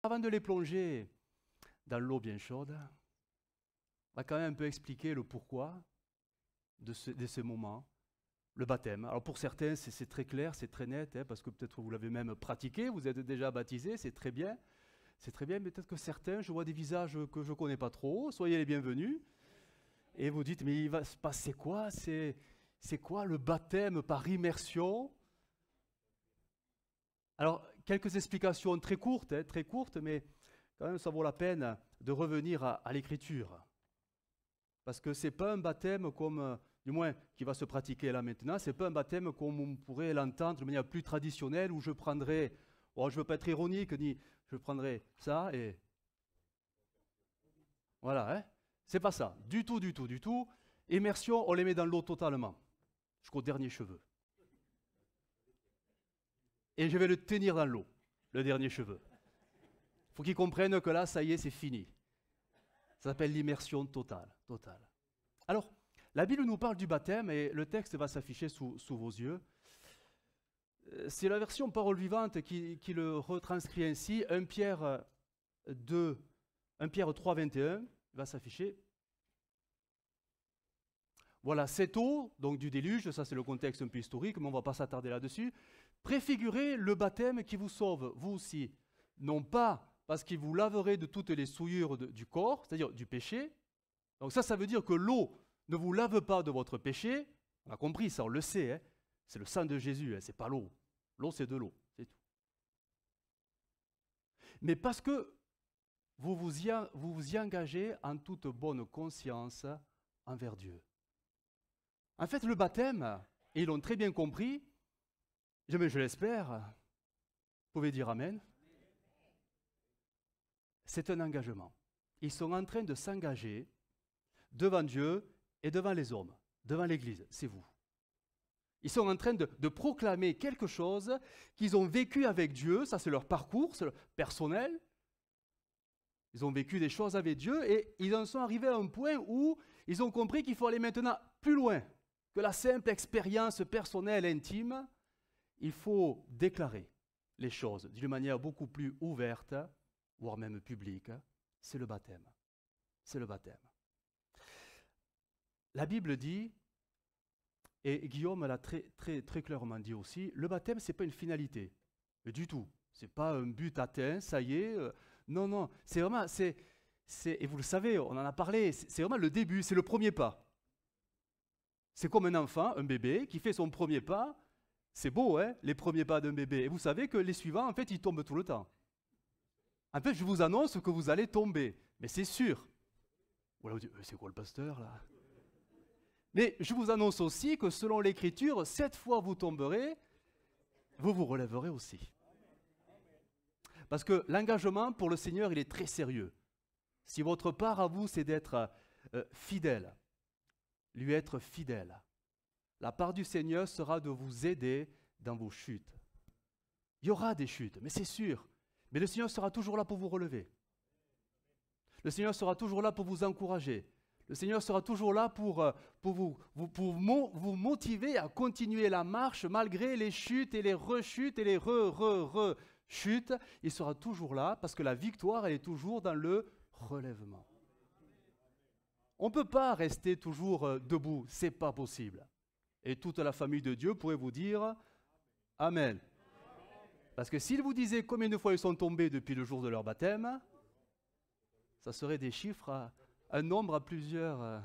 Avant de les plonger dans l'eau bien chaude, on va quand même un peu expliquer le pourquoi de ce moment, le baptême. Alors pour certains, c'est très clair, c'est très net, parce que peut-être vous l'avez même pratiqué, vous êtes déjà baptisé, c'est très bien. C'est très bien, mais peut-être que certains, je vois des visages que je ne connais pas trop, soyez les bienvenus. Et vous dites, mais il va se passer quoi? C'est quoi le baptême par immersion? Alors, quelques explications très courtes, mais quand même ça vaut la peine de revenir à l'Écriture. Parce que ce n'est pas un baptême comme, du moins, qui va se pratiquer là maintenant, ce n'est pas un baptême comme on pourrait l'entendre de manière plus traditionnelle, où je prendrais, bon, je ne veux pas être ironique, ni je prendrais ça et... Voilà, hein? C'est pas ça, du tout, du tout, du tout. Immersion, on les met dans l'eau totalement, jusqu'au dernier cheveu. Et je vais le tenir dans l'eau, le dernier cheveu. Il faut qu'ils comprennent que là, ça y est, c'est fini. Ça s'appelle l'immersion totale, totale. Alors, la Bible nous parle du baptême et le texte va s'afficher sous vos yeux. C'est la version parole vivante qui le retranscrit ainsi. 1 Pierre 3, 21 va s'afficher. Voilà, cette eau, donc du déluge, ça c'est le contexte un peu historique, mais on ne va pas s'attarder là-dessus, préfigurez le baptême qui vous sauve, vous aussi. Non pas parce qu'il vous laverait de toutes les souillures du corps, c'est-à-dire du péché. Donc ça veut dire que l'eau ne vous lave pas de votre péché. On a compris, ça on le sait, hein. C'est le sang de Jésus, hein, c'est pas l'eau. L'eau c'est de l'eau, c'est tout. Mais parce que vous vous y engagez en toute bonne conscience envers Dieu. En fait, le baptême, et ils l'ont très bien compris, je l'espère, vous pouvez dire Amen, c'est un engagement. Ils sont en train de s'engager devant Dieu et devant les hommes, devant l'Église, c'est vous. Ils sont en train de proclamer quelque chose qu'ils ont vécu avec Dieu, ça c'est leur parcours personnel. Ils ont vécu des choses avec Dieu et ils en sont arrivés à un point où ils ont compris qu'il faut aller maintenant plus loin que la simple expérience personnelle intime. Il faut déclarer les choses d'une manière beaucoup plus ouverte, voire même publique. C'est le baptême. C'est le baptême. La Bible dit, et Guillaume l'a très clairement dit aussi, le baptême, ce n'est pas une finalité, du tout. Ce n'est pas un but atteint, ça y est. Non, c'est vraiment, et vous le savez, on en a parlé, c'est vraiment le début, c'est le premier pas. C'est comme un enfant, un bébé, qui fait son premier pas. C'est beau, hein, les premiers pas d'un bébé. Et vous savez que les suivants, en fait, ils tombent tout le temps. En fait, je vous annonce que vous allez tomber, mais c'est sûr. Voilà, vous dites, c'est quoi le pasteur, là? Mais je vous annonce aussi que selon l'Écriture, 7 fois vous tomberez, vous vous relèverez aussi. Parce que l'engagement pour le Seigneur, il est très sérieux. Si votre part à vous, c'est d'être fidèle, lui être fidèle, la part du Seigneur sera de vous aider dans vos chutes. Il y aura des chutes, mais c'est sûr. Mais le Seigneur sera toujours là pour vous relever. Le Seigneur sera toujours là pour vous encourager. Le Seigneur sera toujours là pour vous motiver à continuer la marche malgré les chutes et les rechutes et les rechutes. Il sera toujours là parce que la victoire, elle est toujours dans le relèvement. On ne peut pas rester toujours debout, ce n'est pas possible. Et toute la famille de Dieu pourrait vous dire Amen. Parce que s'ils vous disaient combien de fois ils sont tombés depuis le jour de leur baptême, ça serait des chiffres, un nombre à plusieurs.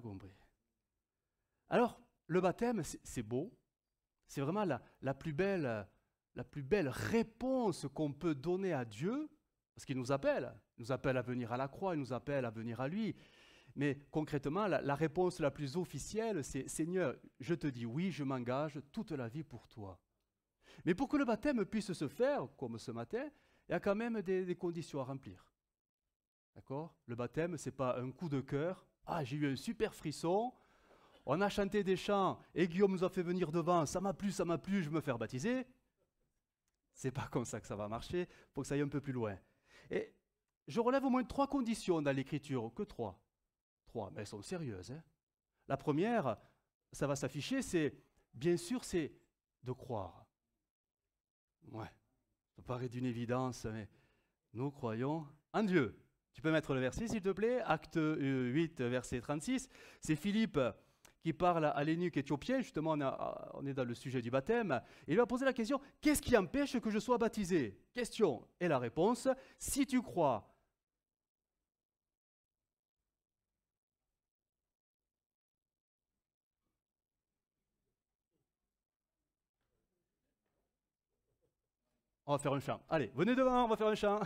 Compris. Alors, le baptême, c'est beau. C'est vraiment la plus belle réponse qu'on peut donner à Dieu, parce qu'il nous appelle. Il nous appelle à venir à la croix, il nous appelle à venir à lui. Mais concrètement, la réponse la plus officielle, c'est « Seigneur, je te dis oui, je m'engage toute la vie pour toi ». Mais pour que le baptême puisse se faire, comme ce matin, il y a quand même des conditions à remplir. D'accord? Le baptême, ce n'est pas un coup de cœur. Ah, j'ai eu un super frisson, on a chanté des chants et Guillaume nous a fait venir devant, ça m'a plu, je vais me faire baptiser. C'est pas comme ça que ça va marcher, il faut que ça aille un peu plus loin. Et je relève au moins 3 conditions dans l'Écriture, que 3, mais elles sont sérieuses. Hein. La première, ça va s'afficher, bien sûr, c'est de croire. Ouais, ça paraît d'une évidence, mais Nous croyons en Dieu. Tu peux mettre le verset, s'il te plaît, Acte 8, verset 36. C'est Philippe qui parle à l'eunuque éthiopien, justement on est dans le sujet du baptême, et il va poser la question, qu'est-ce qui empêche que je sois baptisé? Question, et la réponse, si tu crois. On va faire un chant. Allez, venez devant, on va faire un chant.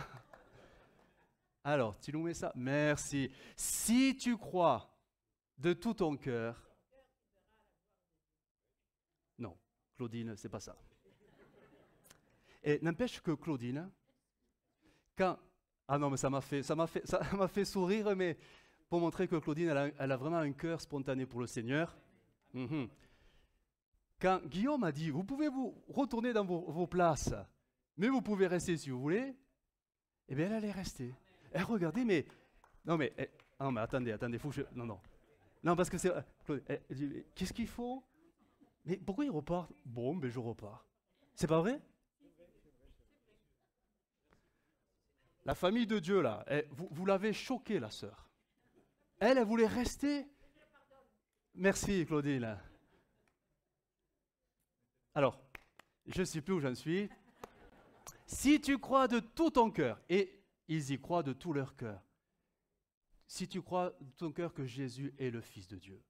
Alors, tu nous mets ça? Merci. Si tu crois de tout ton cœur. Non, Claudine, c'est pas ça. Et n'empêche que Claudine, quand... Ah non, mais ça m'a fait sourire, mais pour montrer que Claudine, elle a vraiment un cœur spontané pour le Seigneur. Mhm. Quand Guillaume a dit, vous pouvez vous retourner dans vos places, mais vous pouvez rester si vous voulez, eh bien, elle allait rester. Elle regardait, mais... Non, mais, non, mais attendez, faut que je... Non, non. Non, parce que c'est... Elle dit, qu'est-ce qu'il faut? Mais pourquoi il repart? Bon, mais je repars. C'est pas vrai? La famille de Dieu, là, vous l'avez choquée, la sœur. Elle voulait rester. Merci, Claudine. Alors, je ne sais plus où j'en suis. Si tu crois de tout ton cœur, et ils y croient de tout leur cœur, si tu crois de ton cœur que Jésus est le Fils de Dieu,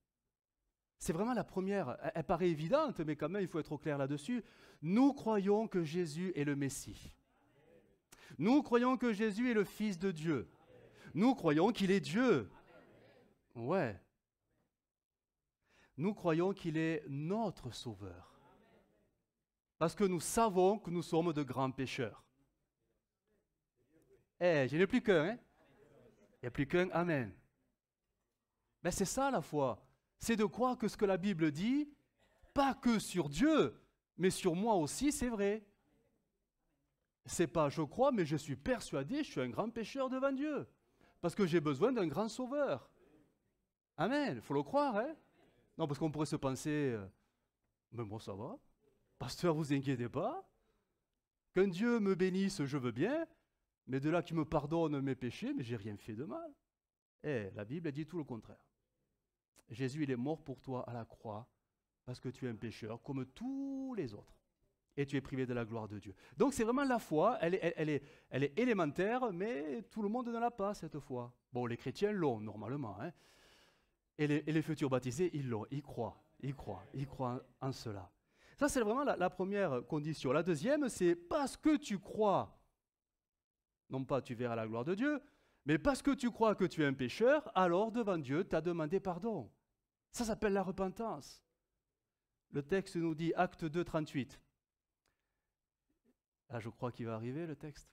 c'est vraiment la première, elle paraît évidente, mais quand même il faut être au clair là-dessus. Nous croyons que Jésus est le Messie. Nous croyons que Jésus est le Fils de Dieu. Nous croyons qu'il est Dieu. Ouais. Nous croyons qu'il est notre Sauveur. Parce que nous savons que nous sommes de grands pécheurs. Je n'ai plus qu'un, hein? Il n'y a plus qu'un, amen. Mais c'est ça la foi. C'est de croire que ce que la Bible dit, pas que sur Dieu, mais sur moi aussi, c'est vrai. C'est pas je crois, mais je suis persuadé, je suis un grand pécheur devant Dieu. Parce que j'ai besoin d'un grand sauveur. Amen. Il faut le croire, hein? Non, parce qu'on pourrait se penser, mais moi ça va. Pasteur, vous inquiétez pas. Qu'un Dieu me bénisse, je veux bien, mais de là qu'il me pardonne mes péchés, mais j'ai rien fait de mal. La Bible dit tout le contraire. Jésus, il est mort pour toi à la croix, parce que tu es un pécheur, comme tous les autres. Et tu es privé de la gloire de Dieu. Donc c'est vraiment la foi, elle est élémentaire, mais tout le monde ne l'a pas cette foi. Bon, les chrétiens l'ont normalement, hein. Et les futurs baptisés, ils l'ont, ils croient en cela. Ça, c'est vraiment la première condition. La deuxième, c'est parce que tu crois, non pas tu verras la gloire de Dieu, mais parce que tu crois que tu es un pécheur, alors devant Dieu, tu as demandé pardon. Ça s'appelle la repentance. Le texte nous dit, Acte 2, 38. Ah, je crois qu'il va arriver le texte.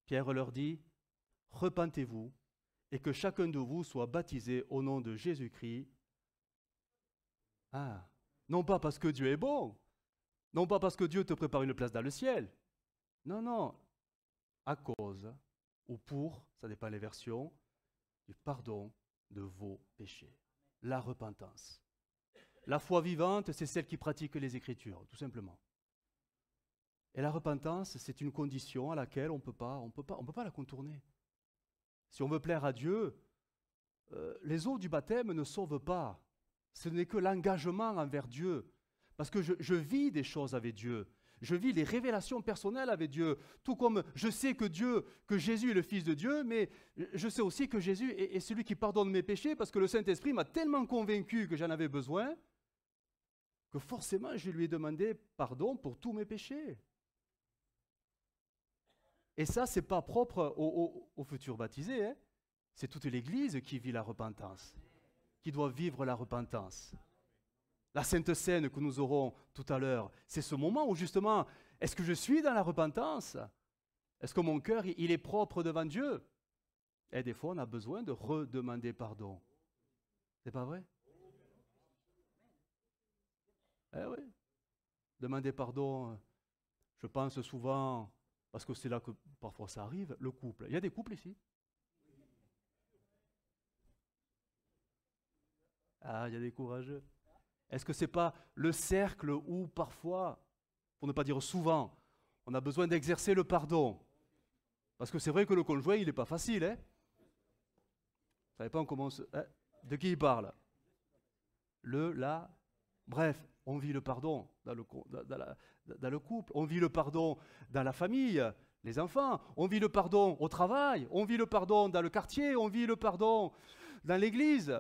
Pierre leur dit, repentez-vous et que chacun de vous soit baptisé au nom de Jésus-Christ. Ah, non pas parce que Dieu est bon, non pas parce que Dieu te prépare une place dans le ciel. Non, non, à cause ou pour, ça dépend les versions, du pardon de vos péchés. La repentance. La foi vivante, c'est celle qui pratique les Écritures, tout simplement. Et la repentance, c'est une condition à laquelle on ne peut pas la contourner. Si on veut plaire à Dieu, les eaux du baptême ne sauvent pas. Ce n'est que l'engagement envers Dieu. Parce que je vis des choses avec Dieu. Je vis les révélations personnelles avec Dieu. Tout comme je sais que Jésus est le Fils de Dieu, mais je sais aussi que Jésus est celui qui pardonne mes péchés parce que le Saint-Esprit m'a tellement convaincu que j'en avais besoin que forcément je lui ai demandé pardon pour tous mes péchés. Et ça, ce n'est pas propre aux futurs baptisés, hein. C'est toute l'Église qui vit la repentance, qui doit vivre la repentance. La Sainte Seine que nous aurons tout à l'heure, c'est ce moment où justement, est-ce que je suis dans la repentance? Est-ce que mon cœur, il est propre devant Dieu? Et des fois, on a besoin de redemander pardon. C'est pas vrai? Eh oui. Demander pardon, je pense souvent, parce que c'est là que parfois ça arrive, le couple. Il y a des couples ici? Ah, il y a des courageux. Est-ce que ce n'est pas le cercle où parfois, pour ne pas dire souvent, On a besoin d'exercer le pardon. Parce que c'est vrai que le conjoint, il n'est pas facile. Hein. Vous savez pas, on commence... Hein, de qui il parle? Bref, on vit le pardon dans le couple. On vit le pardon dans la famille, les enfants. On vit le pardon au travail. On vit le pardon dans le quartier. On vit le pardon dans l'église.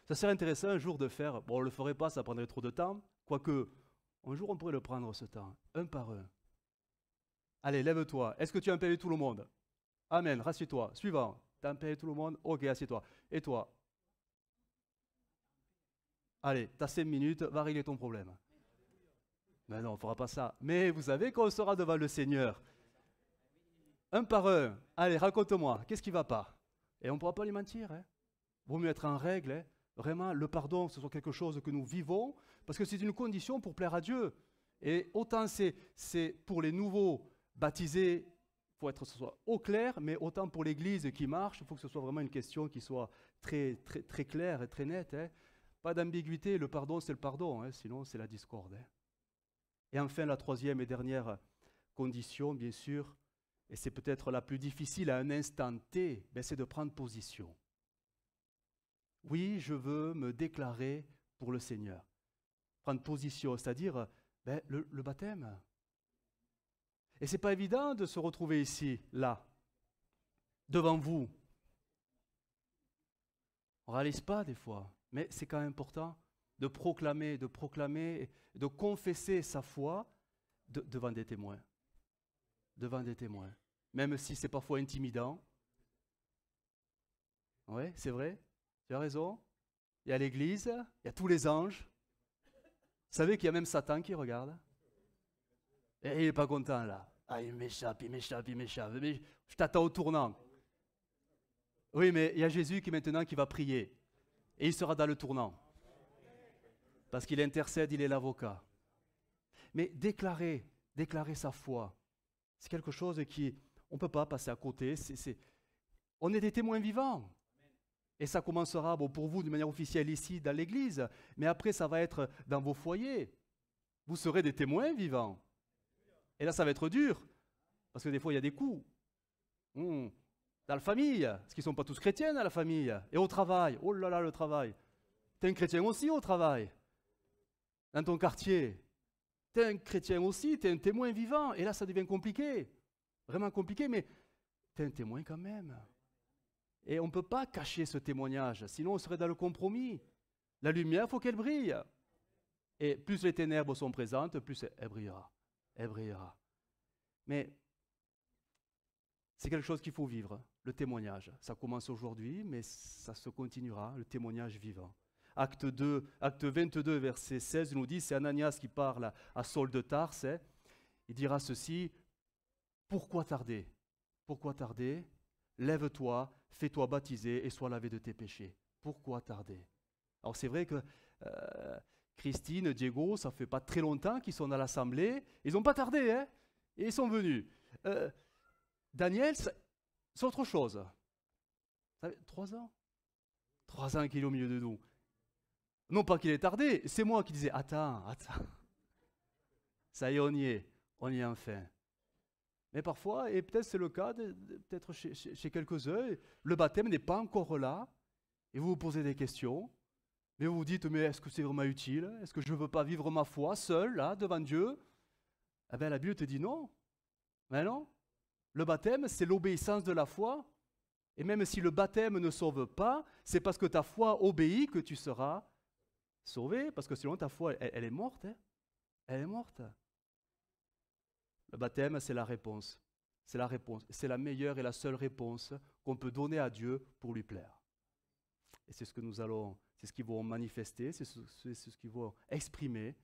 Ça serait intéressant un jour de faire, bon on ne le ferait pas, ça prendrait trop de temps, quoique un jour on pourrait le prendre ce temps, un par un. Allez, lève-toi. Est-ce que tu as impayé tout le monde? Amen, rassieds-toi. Suivant. Tu as impayé tout le monde? Ok, assieds-toi. Et toi? Allez, tu as 5 minutes, va régler ton problème. Mais non, on ne fera pas ça. Mais vous savez qu'on sera devant le Seigneur. Un par un. Allez, raconte-moi, qu'est-ce qui ne va pas? Et on ne pourra pas lui mentir. Hein. Vaut mieux être en règle. Hein. Vraiment, le pardon, ce soit quelque chose que nous vivons, parce que c'est une condition pour plaire à Dieu. Et autant c'est pour les nouveaux baptisés, il faut être que ce soit au clair, mais autant pour l'Église qui marche, il faut que ce soit vraiment une question qui soit très, très, très claire et très nette. Hein. Pas d'ambiguïté, le pardon, c'est le pardon, hein, sinon c'est la discorde. Hein. Et enfin, la troisième et dernière condition, bien sûr, et c'est peut-être la plus difficile à un instant T, ben c'est de prendre position. Oui, je veux me déclarer pour le Seigneur. Prendre position, c'est-à-dire ben, le baptême. Et ce n'est pas évident de se retrouver ici, là, devant vous. On ne réalise pas des fois, mais c'est quand même important de proclamer, de confesser sa foi devant des témoins. Devant des témoins. Même si c'est parfois intimidant. Oui, c'est vrai, tu as raison. Il y a l'Église, il y a tous les anges. Vous savez qu'il y a même Satan qui regarde. Et il n'est pas content là. Ah, il m'échappe. Mais je t'attends au tournant. Oui, mais il y a Jésus qui maintenant qui va prier. Et il sera dans le tournant. Parce qu'il intercède, il est l'avocat. Mais déclarer sa foi, c'est quelque chose on ne peut pas passer à côté. On est des témoins vivants. Et ça commencera pour vous de manière officielle ici dans l'église, mais après ça va être dans vos foyers. Vous serez des témoins vivants. Et là ça va être dur, parce que des fois il y a des coups. Dans la famille, parce qu'ils ne sont pas tous chrétiens dans la famille. Et au travail, oh là là le travail. Tu es un chrétien aussi au travail. Dans ton quartier, tu es un chrétien aussi, tu es un témoin vivant. Et là ça devient compliqué, vraiment compliqué, mais tu es un témoin quand même. Et on ne peut pas cacher ce témoignage, sinon on serait dans le compromis. La lumière, il faut qu'elle brille. Et plus les ténèbres sont présentes, plus elle brillera. Elle brillera. Mais c'est quelque chose qu'il faut vivre, le témoignage. Ça commence aujourd'hui, mais ça se continuera, le témoignage vivant. Acte 22, verset 16 nous dit, c'est Ananias qui parle à Saul de Tarse. Hein. Il dira ceci, « Pourquoi tarder? Pourquoi tarder? Lève-toi, fais-toi baptiser et sois lavé de tes péchés. » Pourquoi tarder? Alors c'est vrai que Christine, Diego, ça fait pas très longtemps qu'ils sont à l'assemblée. Ils n'ont pas tardé, hein? Et ils sont venus. Daniel, c'est autre chose. Vous savez, 3 ans? 3 ans qu'il est au milieu de nous. Non pas qu'il est tardé, c'est moi qui disais, attends. Ça y est, on y est enfin. Mais parfois, et peut-être c'est le cas, peut-être chez quelques-uns, le baptême n'est pas encore là, et vous vous posez des questions, mais vous vous dites, mais est-ce que c'est vraiment utile? Est-ce que je ne veux pas vivre ma foi seul, là, devant Dieu? Eh bien, la Bible te dit non. Mais non. Le baptême, c'est l'obéissance de la foi, et même si le baptême ne sauve pas, c'est parce que ta foi obéit que tu seras sauvé, parce que sinon ta foi, elle est morte. Hein? Elle est morte. Le baptême, c'est la réponse. C'est la réponse. C'est la meilleure et la seule réponse qu'on peut donner à Dieu pour lui plaire. Et c'est ce que c'est ce qu'ils vont manifester, c'est ce qu'ils vont exprimer.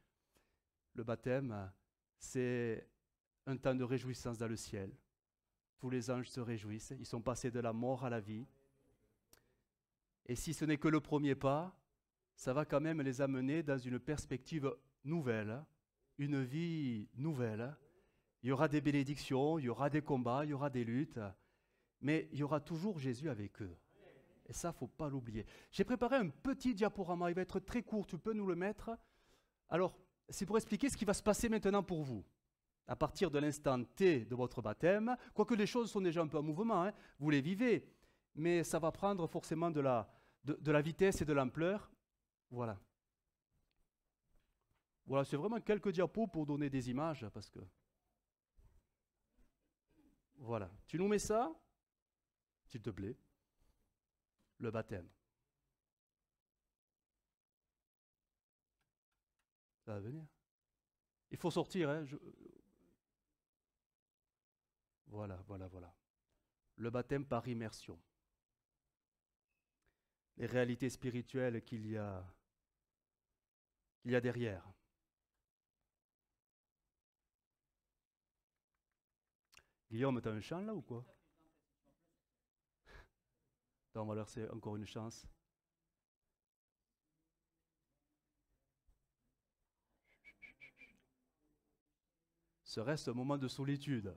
Le baptême, c'est un temps de réjouissance dans le ciel. Tous les anges se réjouissent. Ils sont passés de la mort à la vie. Et si ce n'est que le premier pas, ça va quand même les amener dans une perspective nouvelle, une vie nouvelle. Il y aura des bénédictions, il y aura des combats, il y aura des luttes, mais il y aura toujours Jésus avec eux. Et ça, il ne faut pas l'oublier. J'ai préparé un petit diaporama, il va être très court, tu peux nous le mettre. Alors, c'est pour expliquer ce qui va se passer maintenant pour vous. À partir de l'instant T de votre baptême, quoique les choses sont déjà un peu en mouvement, hein, vous les vivez, mais ça va prendre forcément de la vitesse et de l'ampleur. Voilà. Voilà, c'est vraiment quelques diapos pour donner des images, parce que... Voilà. Tu nous mets ça, s'il te plaît. Le baptême. Ça va venir. Il faut sortir, hein. Voilà, voilà, voilà. Le baptême par immersion. Les réalités spirituelles qu'il y a derrière. Guillaume, tu as un chant là ou quoi? Attends, on va leur laisser encore une chance. Serait-ce un moment de solitude?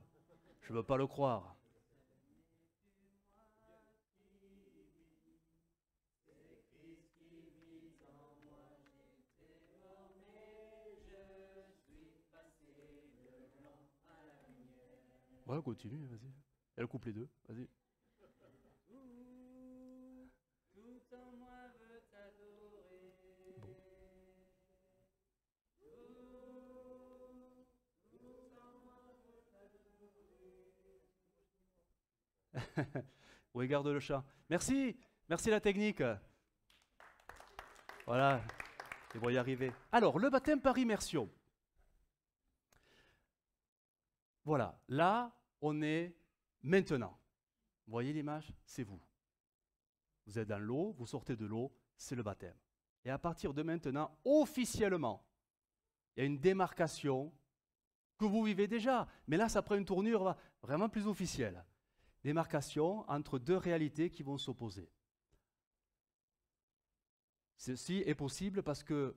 Je ne veux pas le croire. Ouais, continue, vas-y. Elle coupe les deux, vas-y. Regarde le chat. Merci, merci la technique. Voilà, ils vont y arriver. Alors, le baptême par immersion. Voilà, là, on est maintenant. Vous voyez l'image? C'est vous. Vous êtes dans l'eau, vous sortez de l'eau, c'est le baptême. Et à partir de maintenant, officiellement, il y a une démarcation que vous vivez déjà. Mais là, ça prend une tournure vraiment plus officielle. Démarcation entre deux réalités qui vont s'opposer. Ceci est possible parce que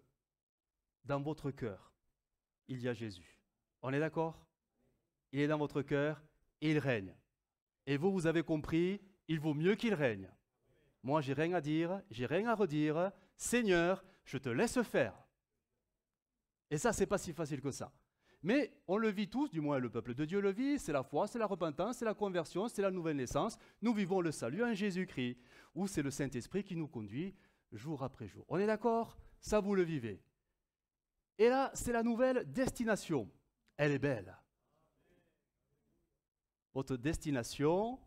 dans votre cœur, il y a Jésus. On est d'accord? Il est dans votre cœur et il règne. Et vous, vous avez compris, il vaut mieux qu'il règne. Moi, j'ai rien à dire, j'ai rien à redire. Seigneur, je te laisse faire. Et ça, c'est pas si facile que ça. Mais on le vit tous, du moins le peuple de Dieu le vit, c'est la foi, c'est la repentance, c'est la conversion, c'est la nouvelle naissance. Nous vivons le salut en Jésus-Christ, où c'est le Saint-Esprit qui nous conduit jour après jour. On est d'accord? Ça, vous le vivez. Et là, c'est la nouvelle destination. Elle est belle. Votre destination,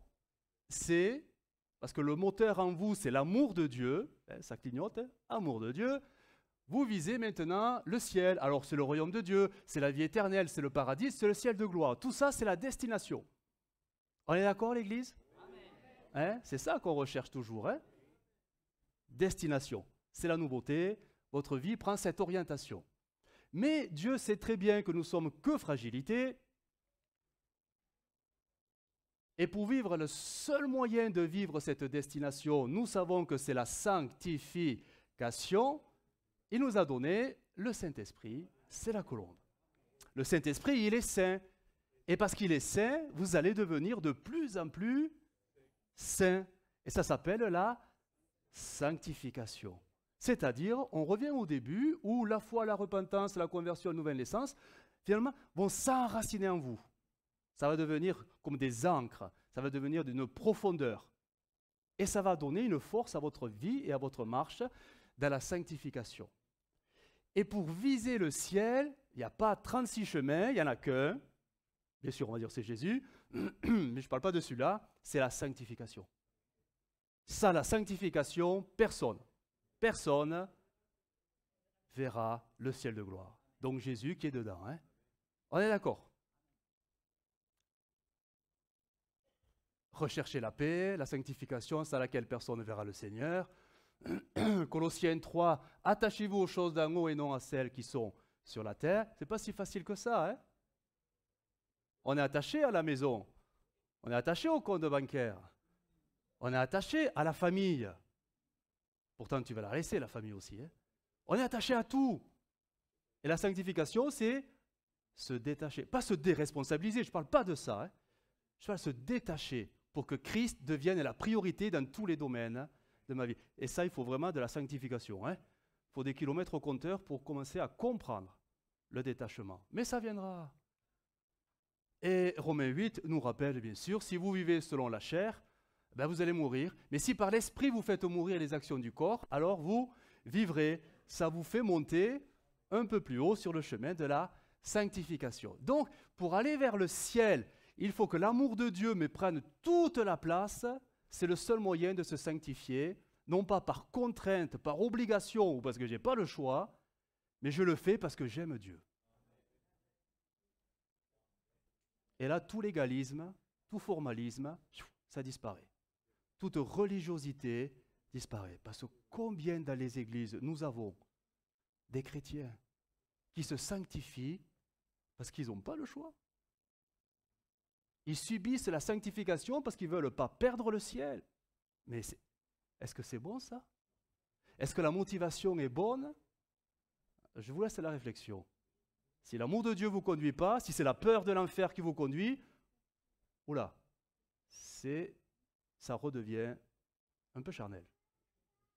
c'est, parce que le moteur en vous, c'est l'amour de Dieu, hein, ça clignote, hein, amour de Dieu. Vous visez maintenant le ciel. Alors c'est le royaume de Dieu, c'est la vie éternelle, c'est le paradis, c'est le ciel de gloire. Tout ça, c'est la destination. On est d'accord, l'Église? Hein? C'est ça qu'on recherche toujours. Hein? Destination. C'est la nouveauté. Votre vie prend cette orientation. Mais Dieu sait très bien que nous sommes que fragilité. Et pour vivre, le seul moyen de vivre cette destination, nous savons que c'est la sanctification. Il nous a donné le Saint-Esprit, c'est la colombe. Le Saint-Esprit, il est saint. Et parce qu'il est saint, vous allez devenir de plus en plus saint. Et ça s'appelle la sanctification. C'est-à-dire, on revient au début où la foi, la repentance, la conversion, la nouvelle naissance, finalement, vont s'enraciner en vous. Ça va devenir comme des ancres, ça va devenir d'une profondeur. Et ça va donner une force à votre vie et à votre marche dans la sanctification. Et pour viser le ciel, il n'y a pas 36 chemins, il n'y en a qu'un. Bien sûr, on va dire c'est Jésus, mais je ne parle pas de celui-là, c'est la sanctification. Ça, la sanctification, personne verra le ciel de gloire. Donc Jésus qui est dedans. Hein? On est d'accord? Recherchez la paix, la sanctification, sans laquelle personne ne verra le Seigneur. Colossiens 3, attachez-vous aux choses d'en haut et non à celles qui sont sur la terre. Ce n'est pas si facile que ça. Hein? On est attaché à la maison. On est attaché au compte bancaire. On est attaché à la famille. Pourtant, tu vas la laisser, la famille aussi. Hein? On est attaché à tout. Et la sanctification, c'est se détacher. Pas se déresponsabiliser, je ne parle pas de ça. Hein? Je parle de se détacher pour que Christ devienne la priorité dans tous les domaines de de ma vie. Et ça, il faut vraiment de la sanctification. Il faut des kilomètres au compteur pour commencer à comprendre le détachement. Mais ça viendra. Et Romains 8 nous rappelle, bien sûr, si vous vivez selon la chair, ben vous allez mourir. Mais si par l'esprit vous faites mourir les actions du corps, alors vous vivrez. Ça vous fait monter un peu plus haut sur le chemin de la sanctification. Donc, pour aller vers le ciel, il faut que l'amour de Dieu me prenne toute la place. C'est le seul moyen de se sanctifier, non pas par contrainte, par obligation ou parce que je n'ai pas le choix, mais je le fais parce que j'aime Dieu. Et là, tout légalisme, tout formalisme, ça disparaît. Toute religiosité disparaît. Parce que combien dans les églises nous avons des chrétiens qui se sanctifient parce qu'ils n'ont pas le choix. Ils subissent la sanctification parce qu'ils ne veulent pas perdre le ciel. Mais est-ce que c'est bon ça? Est-ce que la motivation est bonne? Je vous laisse la réflexion. Si l'amour de Dieu ne vous conduit pas, si c'est la peur de l'enfer qui vous conduit, oula, ça redevient un peu charnel.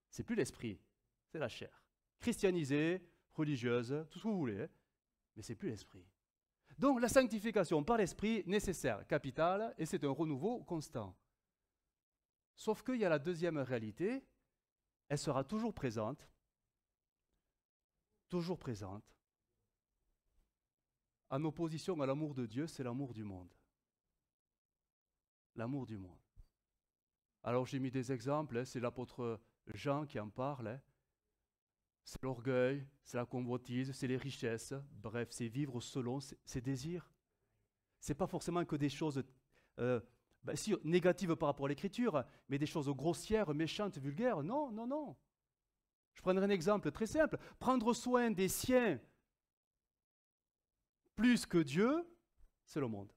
C'est plus l'esprit, c'est la chair. Christianisée, religieuse, tout ce que vous voulez, mais c'est plus l'esprit. Donc la sanctification par l'esprit, nécessaire, capitale, et c'est un renouveau constant. Sauf qu'il y a la deuxième réalité, elle sera toujours présente, en opposition à l'amour de Dieu, c'est l'amour du monde. L'amour du monde. Alors j'ai mis des exemples, c'est l'apôtre Jean qui en parle. C'est l'orgueil, c'est la convoitise, c'est les richesses, bref, c'est vivre selon ses désirs. Ce n'est pas forcément que des choses négatives par rapport à l'écriture, mais des choses grossières, méchantes, vulgaires. Non, non, non. Je prendrai un exemple très simple. Prendre soin des siens plus que Dieu, c'est le monde.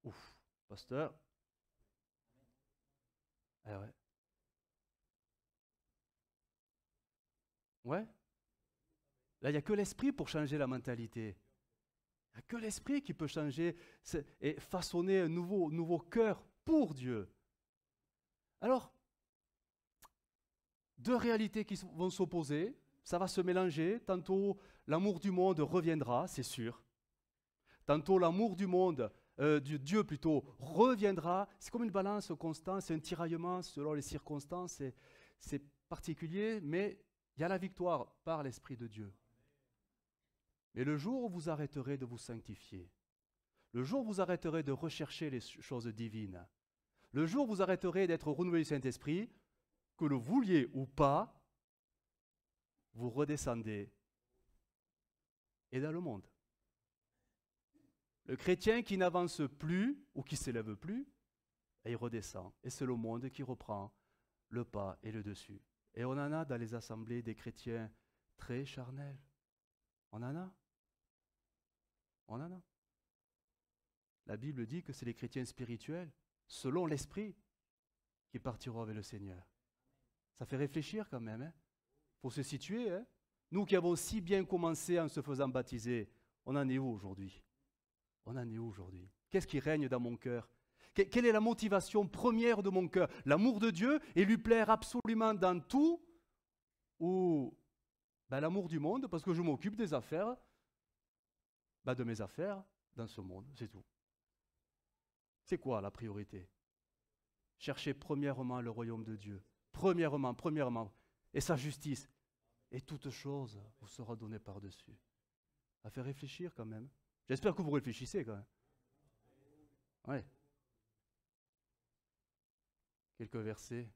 Ouf, pasteur. Eh ouais. Ouais. Là, il n'y a que l'esprit pour changer la mentalité. Il n'y a que l'esprit qui peut changer et façonner un nouveau cœur pour Dieu. Alors, deux réalités qui vont s'opposer, ça va se mélanger. Tantôt, l'amour du monde reviendra, c'est sûr. Tantôt, l'amour du monde, du Dieu plutôt, reviendra. C'est comme une balance constante, c'est un tiraillement selon les circonstances. C'est particulier, mais il y a la victoire par l'Esprit de Dieu. Mais le jour où vous arrêterez de vous sanctifier, le jour où vous arrêterez de rechercher les choses divines, le jour où vous arrêterez d'être renouvelé du Saint-Esprit, que le vouliez ou pas, vous redescendez et dans le monde. Le chrétien qui n'avance plus ou qui ne s'élève plus, il redescend. Et c'est le monde qui reprend le pas et le dessus. Et on en a dans les assemblées des chrétiens très charnels. On en a. On en a. La Bible dit que c'est les chrétiens spirituels, selon l'esprit, qui partiront avec le Seigneur. Ça fait réfléchir quand même. Il faut se situer. Nous qui avons si bien commencé en se faisant baptiser, on en est où aujourd'hui? On en est où aujourd'hui? Qu'est-ce qui règne dans mon cœur? Quelle est la motivation première de mon cœur? L'amour de Dieu et lui plaire absolument dans tout? Ou l'amour du monde parce que je m'occupe des affaires, de mes affaires dans ce monde, c'est tout. C'est quoi la priorité? Cherchez premièrement le royaume de Dieu. Premièrement, et sa justice. Et toute chose vous sera donnée par-dessus. Ça fait réfléchir quand même. J'espère que vous réfléchissez quand même. Ouais. Quelques versets.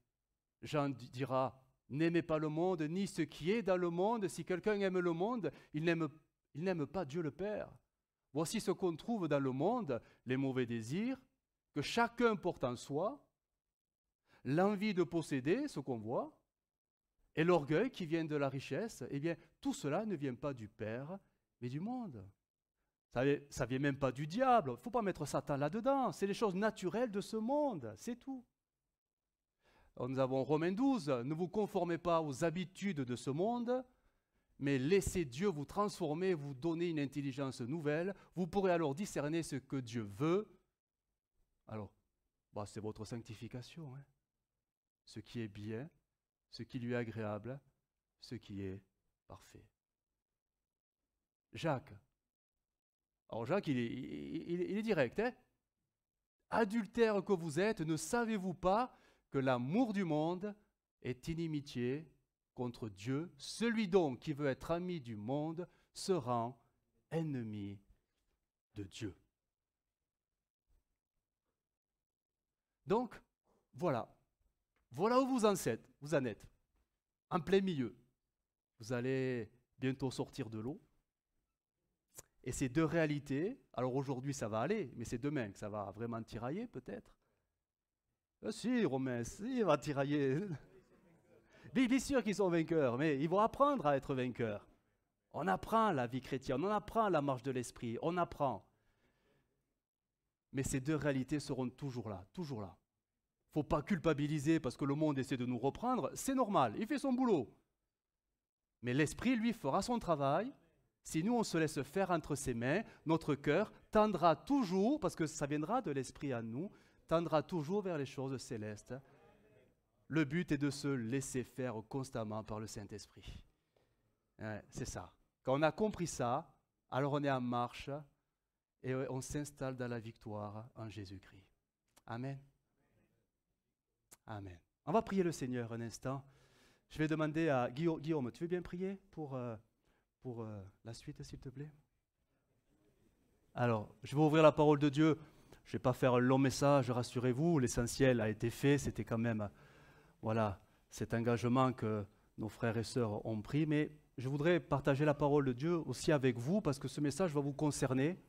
Jean dira, n'aimez pas le monde, ni ce qui est dans le monde. Si quelqu'un aime le monde, il n'aime pas Dieu le Père. Voici ce qu'on trouve dans le monde, les mauvais désirs, que chacun porte en soi, l'envie de posséder ce qu'on voit, et l'orgueil qui vient de la richesse. Eh bien, tout cela ne vient pas du Père, mais du monde. Ça ne vient même pas du diable. Il ne faut pas mettre Satan là-dedans. C'est les choses naturelles de ce monde, c'est tout. Alors, nous avons Romains 12. Ne vous conformez pas aux habitudes de ce monde, mais laissez Dieu vous transformer, vous donner une intelligence nouvelle. Vous pourrez alors discerner ce que Dieu veut. Alors, c'est votre sanctification. ce qui est bien, ce qui lui est agréable, ce qui est parfait. Jacques. Alors Jacques, il est direct. Hein? Adultère que vous êtes, ne savez-vous pas que l'amour du monde est inimitié contre Dieu? Celui donc qui veut être ami du monde se rend ennemi de Dieu. Donc, voilà. Voilà où vous en êtes. En plein milieu. Vous allez bientôt sortir de l'eau. Et ces deux réalités, alors aujourd'hui ça va aller, mais c'est demain que ça va vraiment tirailler peut-être. Si, Romain, si, il va tirailler. Bien sûr qu'ils sont vainqueurs, mais ils vont apprendre à être vainqueurs. On apprend la vie chrétienne, on apprend la marche de l'esprit, on apprend. Mais ces deux réalités seront toujours là, toujours là. Il ne faut pas culpabiliser parce que le monde essaie de nous reprendre, c'est normal, il fait son boulot. Mais l'esprit, lui, fera son travail. Si nous, on se laisse faire entre ses mains, notre cœur tendra toujours, parce que ça viendra de l'esprit à nous, tendra toujours vers les choses célestes. Le but est de se laisser faire constamment par le Saint-Esprit. Ouais, c'est ça. Quand on a compris ça, alors on est en marche et on s'installe dans la victoire en Jésus-Christ. Amen. Amen. On va prier le Seigneur un instant. Je vais demander à Guillaume, tu veux bien prier pour la suite, s'il te plaît? Alors, je vais ouvrir la parole de Dieu. Je ne vais pas faire un long message, rassurez-vous. L'essentiel a été fait. C'était quand même, voilà, cet engagement que nos frères et sœurs ont pris. Mais je voudrais partager la parole de Dieu aussi avec vous parce que ce message va vous concerner.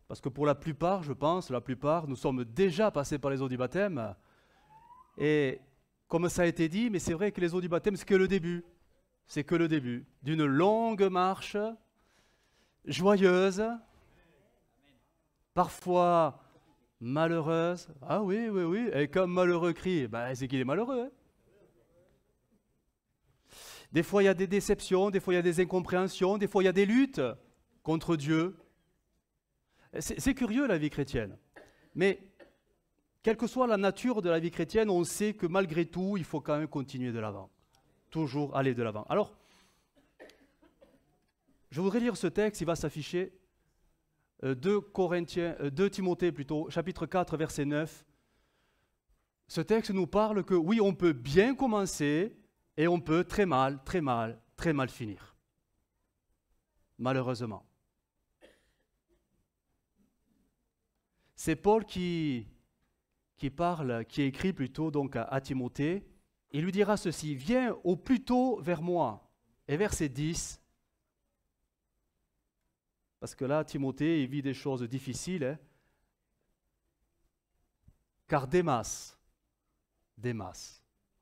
Parce que pour la plupart, je pense, nous sommes déjà passés par les eaux du baptême. Et comme ça a été dit, mais c'est vrai que les eaux du baptême, c'est que le début. C'est que le début d'une longue marche, joyeuse, parfois malheureuse. Ah oui, oui, oui. Et comme malheureux crie, ben, c'est qu'il est malheureux. Hein. Des fois, il y a des déceptions, des fois, il y a des incompréhensions, des fois, il y a des luttes contre Dieu. C'est curieux, la vie chrétienne. Mais quelle que soit la nature de la vie chrétienne, on sait que malgré tout, il faut quand même continuer de l'avant. Toujours aller de l'avant. Alors, je voudrais lire ce texte, il va s'afficher, 2 Timothée plutôt, chapitre 4, verset 9. Ce texte nous parle que oui, on peut bien commencer et on peut très mal finir. Malheureusement. C'est Paul qui écrit plutôt donc à Timothée. Il lui dira ceci, viens au plus tôt vers moi. Et verset 10, parce que là, Timothée, il vit des choses difficiles. Hein, car Démas,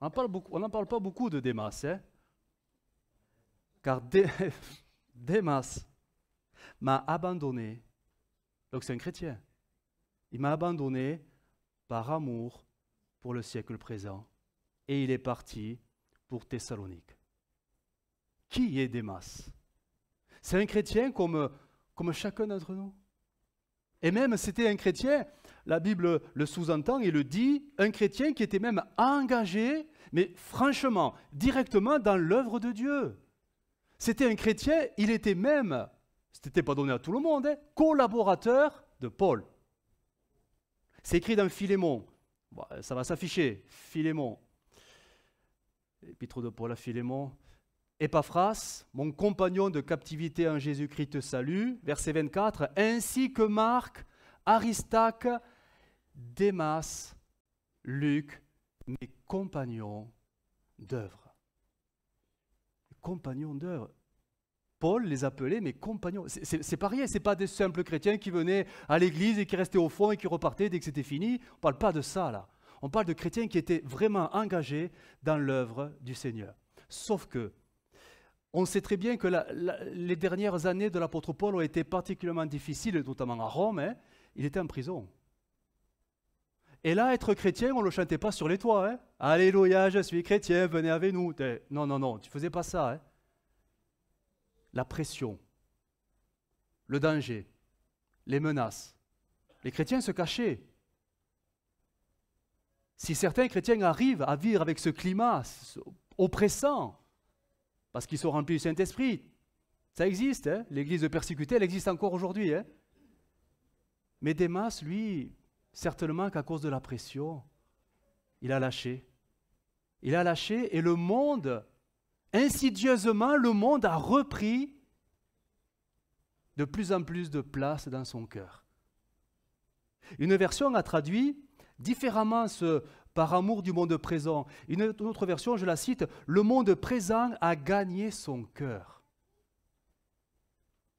on n'en parle pas beaucoup de Démas. Hein, car Démas m'a abandonné, donc c'est un chrétien, il m'a abandonné par amour pour le siècle présent. Et il est parti pour Thessalonique. Qui est Démas? C'est un chrétien comme chacun d'entre nous. Et même c'était un chrétien, la Bible le sous-entend et le dit, un chrétien qui était même engagé, mais franchement, directement dans l'œuvre de Dieu. C'était un chrétien, il était même, ce n'était pas donné à tout le monde, hein, collaborateur de Paul. C'est écrit dans Philémon. Bon, ça va s'afficher, Philémon. Épître de Paul à Philémon. Épaphras, mon compagnon de captivité en Jésus-Christ te salue. Verset 24. Ainsi que Marc, Aristarque, Démas, Luc, mes compagnons d'œuvre. Compagnons d'œuvre. Paul les appelait mes compagnons. C'est pas rien, c'est pas des simples chrétiens qui venaient à l'église et qui restaient au fond et qui repartaient dès que c'était fini. On ne parle pas de ça là. On parle de chrétiens qui étaient vraiment engagés dans l'œuvre du Seigneur. Sauf que, on sait très bien que les dernières années de l'apôtre Paul ont été particulièrement difficiles, notamment à Rome. Hein. Il était en prison. Et là, être chrétien, on ne le chantait pas sur les toits. Hein. Alléluia, je suis chrétien, venez avec nous. Non, tu ne faisais pas ça. Hein. La pression, le danger, les menaces. Les chrétiens se cachaient. Si certains chrétiens arrivent à vivre avec ce climat oppressant, parce qu'ils sont remplis du Saint-Esprit, ça existe, hein? L'Église persécutée, elle existe encore aujourd'hui. Hein? Mais Démas, lui, certainement qu'à cause de la pression, il a lâché. Il a lâché et le monde, insidieusement, le monde a repris de plus en plus de place dans son cœur. Une version a traduit différemment ce « par amour du monde présent ». Une autre version, je la cite, « le monde présent a gagné son cœur ».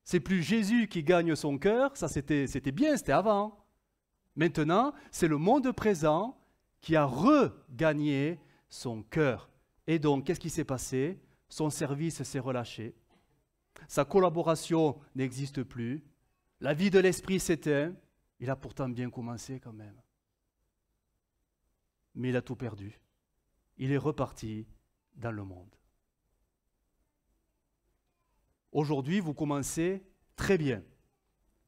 C'est plus Jésus qui gagne son cœur, ça c'était bien, c'était avant. Maintenant, c'est le monde présent qui a regagné son cœur. Et donc, qu'est-ce qui s'est passé? Son service s'est relâché. Sa collaboration n'existe plus. La vie de l'esprit s'éteint. Il a pourtant bien commencé quand même. Mais il a tout perdu. Il est reparti dans le monde. Aujourd'hui, vous commencez très bien.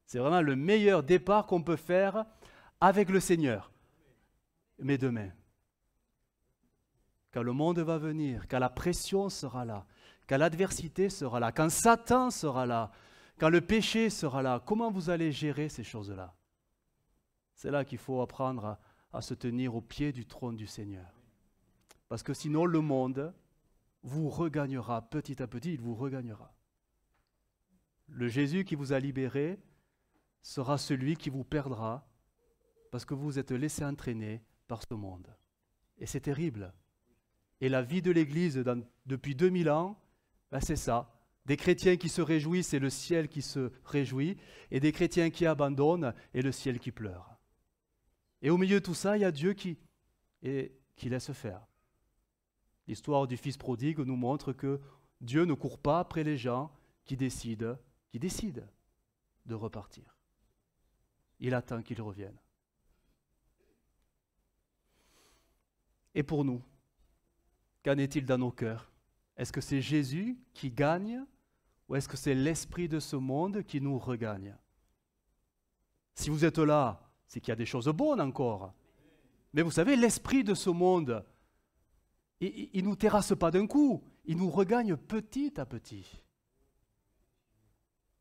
C'est vraiment le meilleur départ qu'on peut faire avec le Seigneur. Mais demain, quand le monde va venir, quand la pression sera là, quand l'adversité sera là, quand Satan sera là, quand le péché sera là, comment vous allez gérer ces choses-là? C'est là qu'il faut apprendre à se tenir au pied du trône du Seigneur. Parce que sinon, le monde vous regagnera petit à petit, il vous regagnera. Le Jésus qui vous a libéré sera celui qui vous perdra parce que vous vous êtes laissé entraîner par ce monde. Et c'est terrible. Et la vie de l'Église depuis 2000 ans, ben c'est ça. Des chrétiens qui se réjouissent et le ciel qui se réjouit, et des chrétiens qui abandonnent et le ciel qui pleure. Et au milieu de tout ça, il y a Dieu qui laisse faire. L'histoire du fils prodigue nous montre que Dieu ne court pas après les gens qui décident de repartir. Il attend qu'ils reviennent. Et pour nous, qu'en est-il dans nos cœurs? Est-ce que c'est Jésus qui gagne ou est-ce que c'est l'esprit de ce monde qui nous regagne? Si vous êtes là, c'est qu'il y a des choses bonnes encore. Mais vous savez, l'esprit de ce monde, il ne nous terrasse pas d'un coup, il nous regagne petit à petit.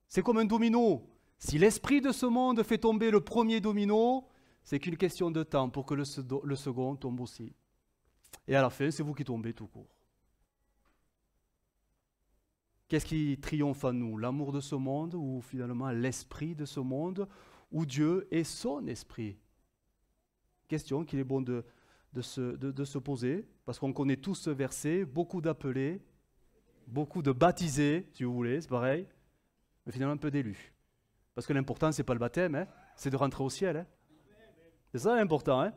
C'est comme un domino. Si l'esprit de ce monde fait tomber le premier domino, c'est qu'une question de temps pour que le second tombe aussi. Et à la fin, c'est vous qui tombez tout court. Qu'est-ce qui triomphe en nous? L'amour de ce monde ou finalement l'esprit de ce monde ou Dieu et son esprit? Question qu'il est bon de se poser, parce qu'on connaît tous ce verset, beaucoup d'appelés, beaucoup de baptisés, si vous voulez, c'est pareil, mais finalement un peu d'élus. Parce que l'important, ce n'est pas le baptême, hein, c'est de rentrer au ciel. Hein. C'est ça l'important. Hein.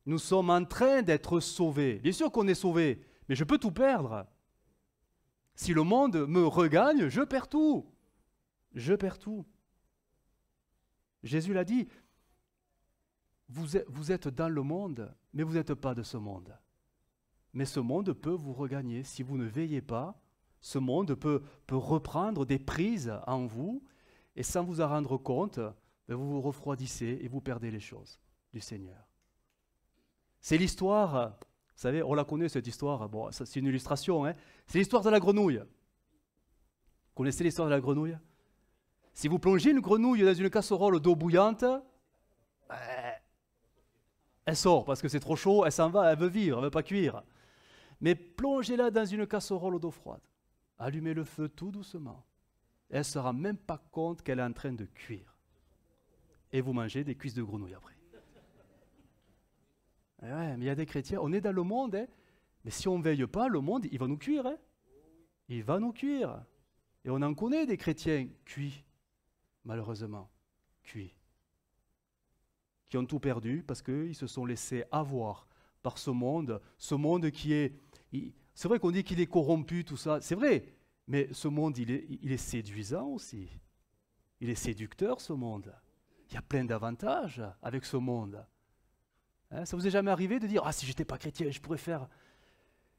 Nous sommes en train d'être sauvés. Bien sûr qu'on est sauvés, mais je peux tout perdre. Si le monde me regagne, je perds tout. Je perds tout. Jésus l'a dit, vous êtes dans le monde, mais vous n'êtes pas de ce monde. Mais ce monde peut vous regagner. Si vous ne veillez pas, ce monde peut reprendre des prises en vous, et sans vous en rendre compte, vous vous refroidissez et vous perdez les choses du Seigneur. C'est l'histoire, vous savez, on la connaît cette histoire, bon, ça, c'est une illustration, hein. C'est l'histoire de la grenouille. Vous connaissez l'histoire de la grenouille? Si vous plongez une grenouille dans une casserole d'eau bouillante, elle sort parce que c'est trop chaud, elle s'en va, elle veut vivre, elle ne veut pas cuire. Mais plongez-la dans une casserole d'eau froide, allumez le feu tout doucement, elle ne se rend même pas compte qu'elle est en train de cuire. Et vous mangez des cuisses de grenouille après. Ouais, mais il y a des chrétiens, on est dans le monde, hein, mais si on ne veille pas, le monde, il va nous cuire. Hein. Il va nous cuire. Et on en connaît des chrétiens cuits, malheureusement, cuits, qui ont tout perdu parce qu'ils se sont laissés avoir par ce monde qui est... C'est vrai qu'on dit qu'il est corrompu, tout ça, c'est vrai, mais ce monde, il est séduisant aussi. Il est séducteur, ce monde. Il y a plein d'avantages avec ce monde. Hein, ça vous est jamais arrivé de dire « Ah, si je n'étais pas chrétien, je pourrais faire...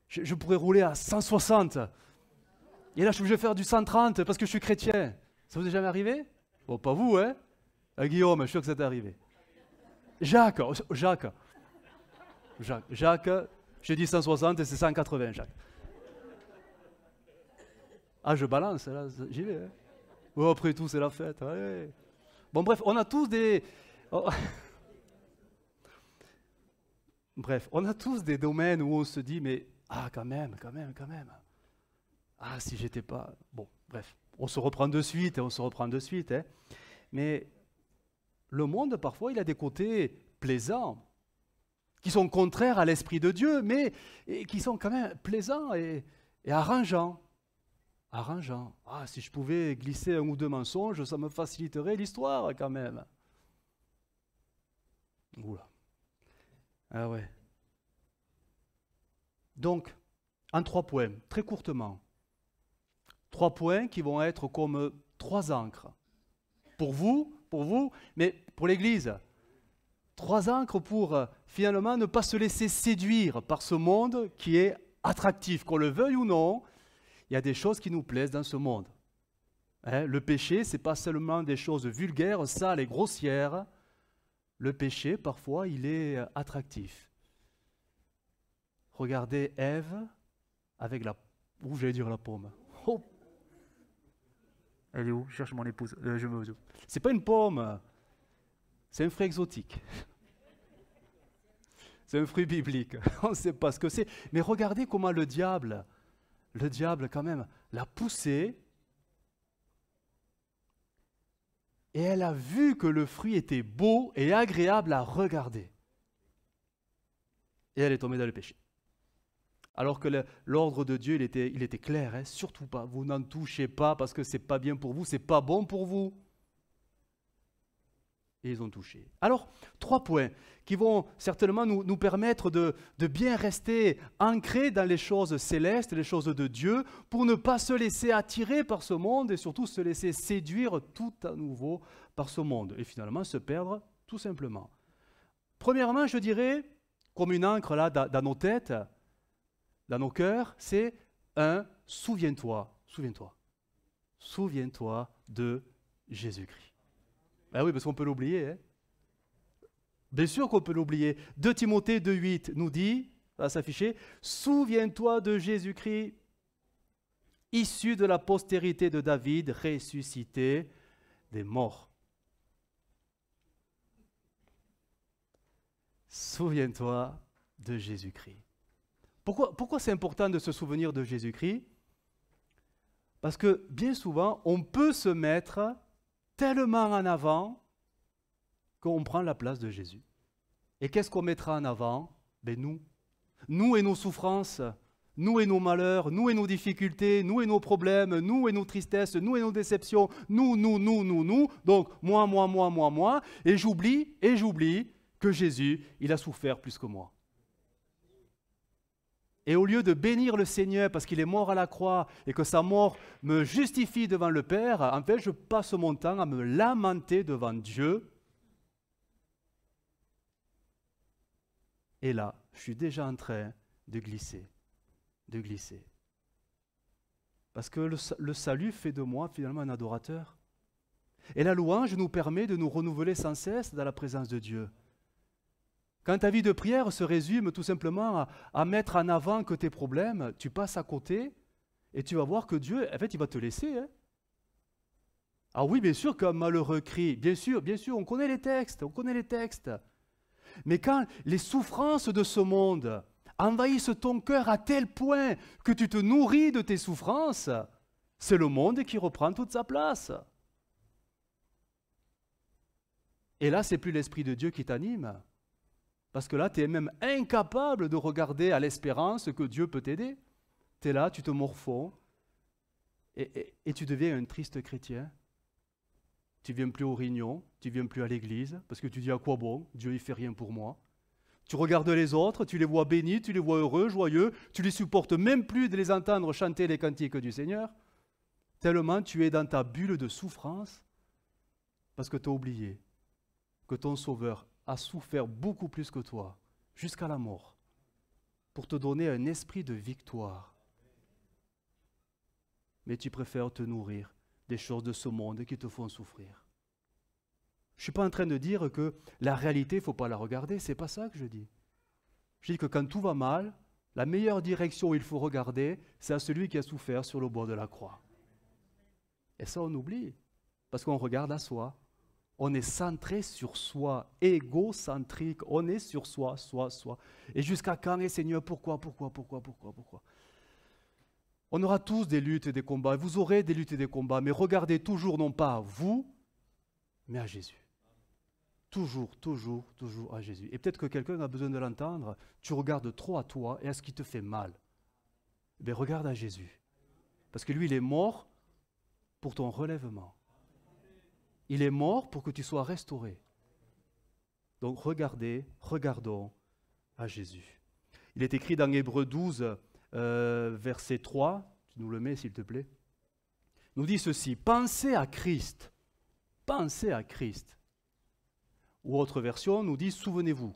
Je pourrais rouler à 160. Et là, je vais faire du 130 parce que je suis chrétien. » Ça vous est jamais arrivé? Bon, pas vous, hein? Guillaume, je suis sûr que ça t'est arrivé. Jacques, Jacques, j'ai dit 160 et c'est 180, Jacques. Ah, je balance, là, j'y vais. Hein. Oh, après tout, c'est la fête. Allez. Bon, bref, on a tous des... oh. Bref, on a tous des domaines où on se dit, mais, ah, quand même. Ah, si j'étais pas... Bon, bref, on se reprend de suite. Hein. Mais le monde, parfois, il a des côtés plaisants, qui sont contraires à l'Esprit de Dieu, mais qui sont quand même plaisants et arrangeants. Ah, si je pouvais glisser un ou deux mensonges, ça me faciliterait l'histoire quand même. Oula. Ah ouais. Donc, en 3 points, très courtement. 3 points qui vont être comme 3 encres. Pour vous, mais pour l'Église. 3 encres pour finalement ne pas se laisser séduire par ce monde qui est attractif, qu'on le veuille ou non. Il y a des choses qui nous plaisent dans ce monde. Hein, le péché, ce n'est pas seulement des choses vulgaires, sales et grossières. Le péché, parfois, il est attractif. Regardez Ève avec la... Où j'allais dire la pomme. Oh. Elle est où? Je cherche mon épouse. C'est pas une pomme. C'est un fruit exotique. C'est un fruit biblique. On ne sait pas ce que c'est. Mais regardez comment le diable quand même l'a poussée. Et elle a vu que le fruit était beau et agréable à regarder. Et elle est tombée dans le péché. Alors que l'ordre de Dieu, il était clair, hein, surtout pas. Vous n'en touchez pas parce que c'est pas bien pour vous, c'est pas bon pour vous. Et ils ont touché. Alors, 3 points qui vont certainement nous permettre de bien rester ancrés dans les choses célestes, les choses de Dieu, pour ne pas se laisser attirer par ce monde et surtout se laisser séduire tout à nouveau par ce monde et finalement se perdre tout simplement. Premièrement, je dirais, comme une encre là dans nos têtes, dans nos cœurs, c'est souviens-toi de Jésus-Christ. Ben oui, parce qu'on peut l'oublier. Hein. Bien sûr qu'on peut l'oublier. 2 Timothée 2,8 nous dit, ça va s'afficher, souviens-toi de Jésus-Christ, issu de la postérité de David, ressuscité des morts. Souviens-toi de Jésus-Christ. Pourquoi c'est important de se souvenir de Jésus-Christ? Parce que bien souvent, on peut se mettre tellement en avant qu'on prend la place de Jésus. Et qu'est-ce qu'on mettra en avant? Ben nous. Nous et nos souffrances, nous et nos malheurs, nous et nos difficultés, nous et nos problèmes, nous et nos tristesses, nous et nos déceptions, nous. Donc moi. Et j'oublie que Jésus, il a souffert plus que moi. Et au lieu de bénir le Seigneur parce qu'il est mort à la croix et que sa mort me justifie devant le Père, en fait, je passe mon temps à me lamenter devant Dieu. Et là, je suis déjà en train de glisser. Parce que le salut fait de moi finalement un adorateur. Et la louange nous permet de nous renouveler sans cesse dans la présence de Dieu. Quand ta vie de prière se résume tout simplement à mettre en avant que tes problèmes, tu passes à côté et tu vas voir que Dieu, en fait, il va te laisser. Hein. Ah oui, bien sûr qu'un malheureux crie, bien sûr, on connaît les textes. Mais quand les souffrances de ce monde envahissent ton cœur à tel point que tu te nourris de tes souffrances, c'est le monde qui reprend toute sa place. Et là, c'est plus l'Esprit de Dieu qui t'anime. Parce que là, tu es même incapable de regarder à l'espérance que Dieu peut t'aider. Tu es là, tu te morfonds et tu deviens un triste chrétien. Tu ne viens plus aux réunions, tu ne viens plus à l'église, parce que tu dis à quoi bon, Dieu ne fait rien pour moi. Tu regardes les autres, tu les vois bénis, tu les vois heureux, joyeux, tu les supportes même plus de les entendre chanter les cantiques du Seigneur, tellement tu es dans ta bulle de souffrance, parce que tu as oublié que ton Sauveur a souffert beaucoup plus que toi, jusqu'à la mort, pour te donner un esprit de victoire. Mais tu préfères te nourrir des choses de ce monde qui te font souffrir. Je ne suis pas en train de dire que la réalité, il ne faut pas la regarder. Ce n'est pas ça que je dis. Je dis que quand tout va mal, la meilleure direction où il faut regarder, c'est à celui qui a souffert sur le bois de la croix. Et ça, on oublie. Parce qu'on regarde à soi. On est centré sur soi, égocentrique. On est sur soi, soi. Et jusqu'à quand, et Seigneur, pourquoi? On aura tous des luttes et des combats. Vous aurez des luttes et des combats. Mais regardez toujours non pas à vous, mais à Jésus. Toujours à Jésus. Et peut-être que quelqu'un a besoin de l'entendre. Tu regardes trop à toi et à ce qui te fait mal. Mais regarde à Jésus. Parce que lui, il est mort pour ton relèvement. Il est mort pour que tu sois restauré. Donc regardons à Jésus. Il est écrit dans Hébreux 12, verset 3, tu nous le mets s'il te plaît, nous dit ceci, pensez à Christ. Ou autre version nous dit, souvenez-vous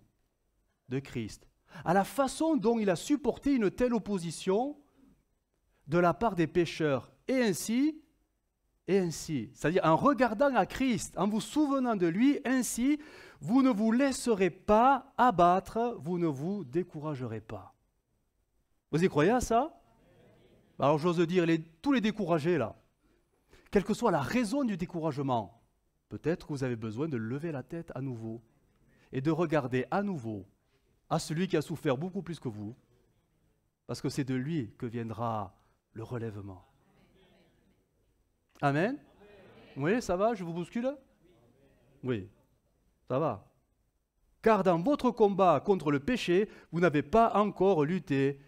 de Christ. À la façon dont il a supporté une telle opposition de la part des pécheurs. Et ainsi, c'est-à-dire en regardant à Christ, en vous souvenant de lui, ainsi, vous ne vous laisserez pas abattre, vous ne vous découragerez pas. Vous y croyez à ça? Alors j'ose dire, tous les découragés là, quelle que soit la raison du découragement, peut-être que vous avez besoin de lever la tête à nouveau et de regarder à nouveau à celui qui a souffert beaucoup plus que vous, parce que c'est de lui que viendra le relèvement. Amen. Oui, ça va, je vous bouscule? Oui, ça va. Car dans votre combat contre le péché, vous n'avez pas encore lutté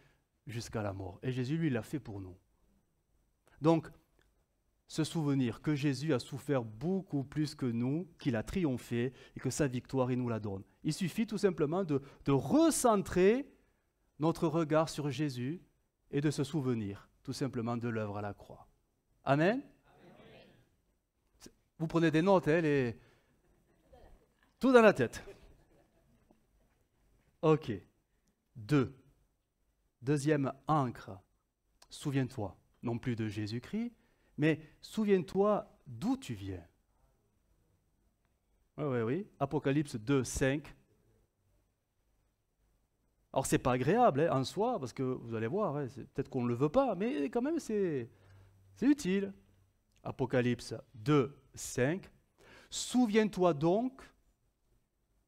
jusqu'à la mort. Et Jésus, lui, l'a fait pour nous. Donc, se souvenir que Jésus a souffert beaucoup plus que nous, qu'il a triomphé et que sa victoire, il nous la donne. Il suffit tout simplement de recentrer notre regard sur Jésus et de se souvenir tout simplement de l'œuvre à la croix. Amen. Vous prenez des notes, hein, tout dans la tête. Ok. Deuxième ancre. Souviens-toi, non plus de Jésus-Christ, mais souviens-toi d'où tu viens. Oui. Apocalypse 2, 5. Alors, ce n'est pas agréable hein, en soi, parce que vous allez voir, hein, peut-être qu'on ne le veut pas, mais quand même, c'est utile. Apocalypse 2, 5. Souviens-toi donc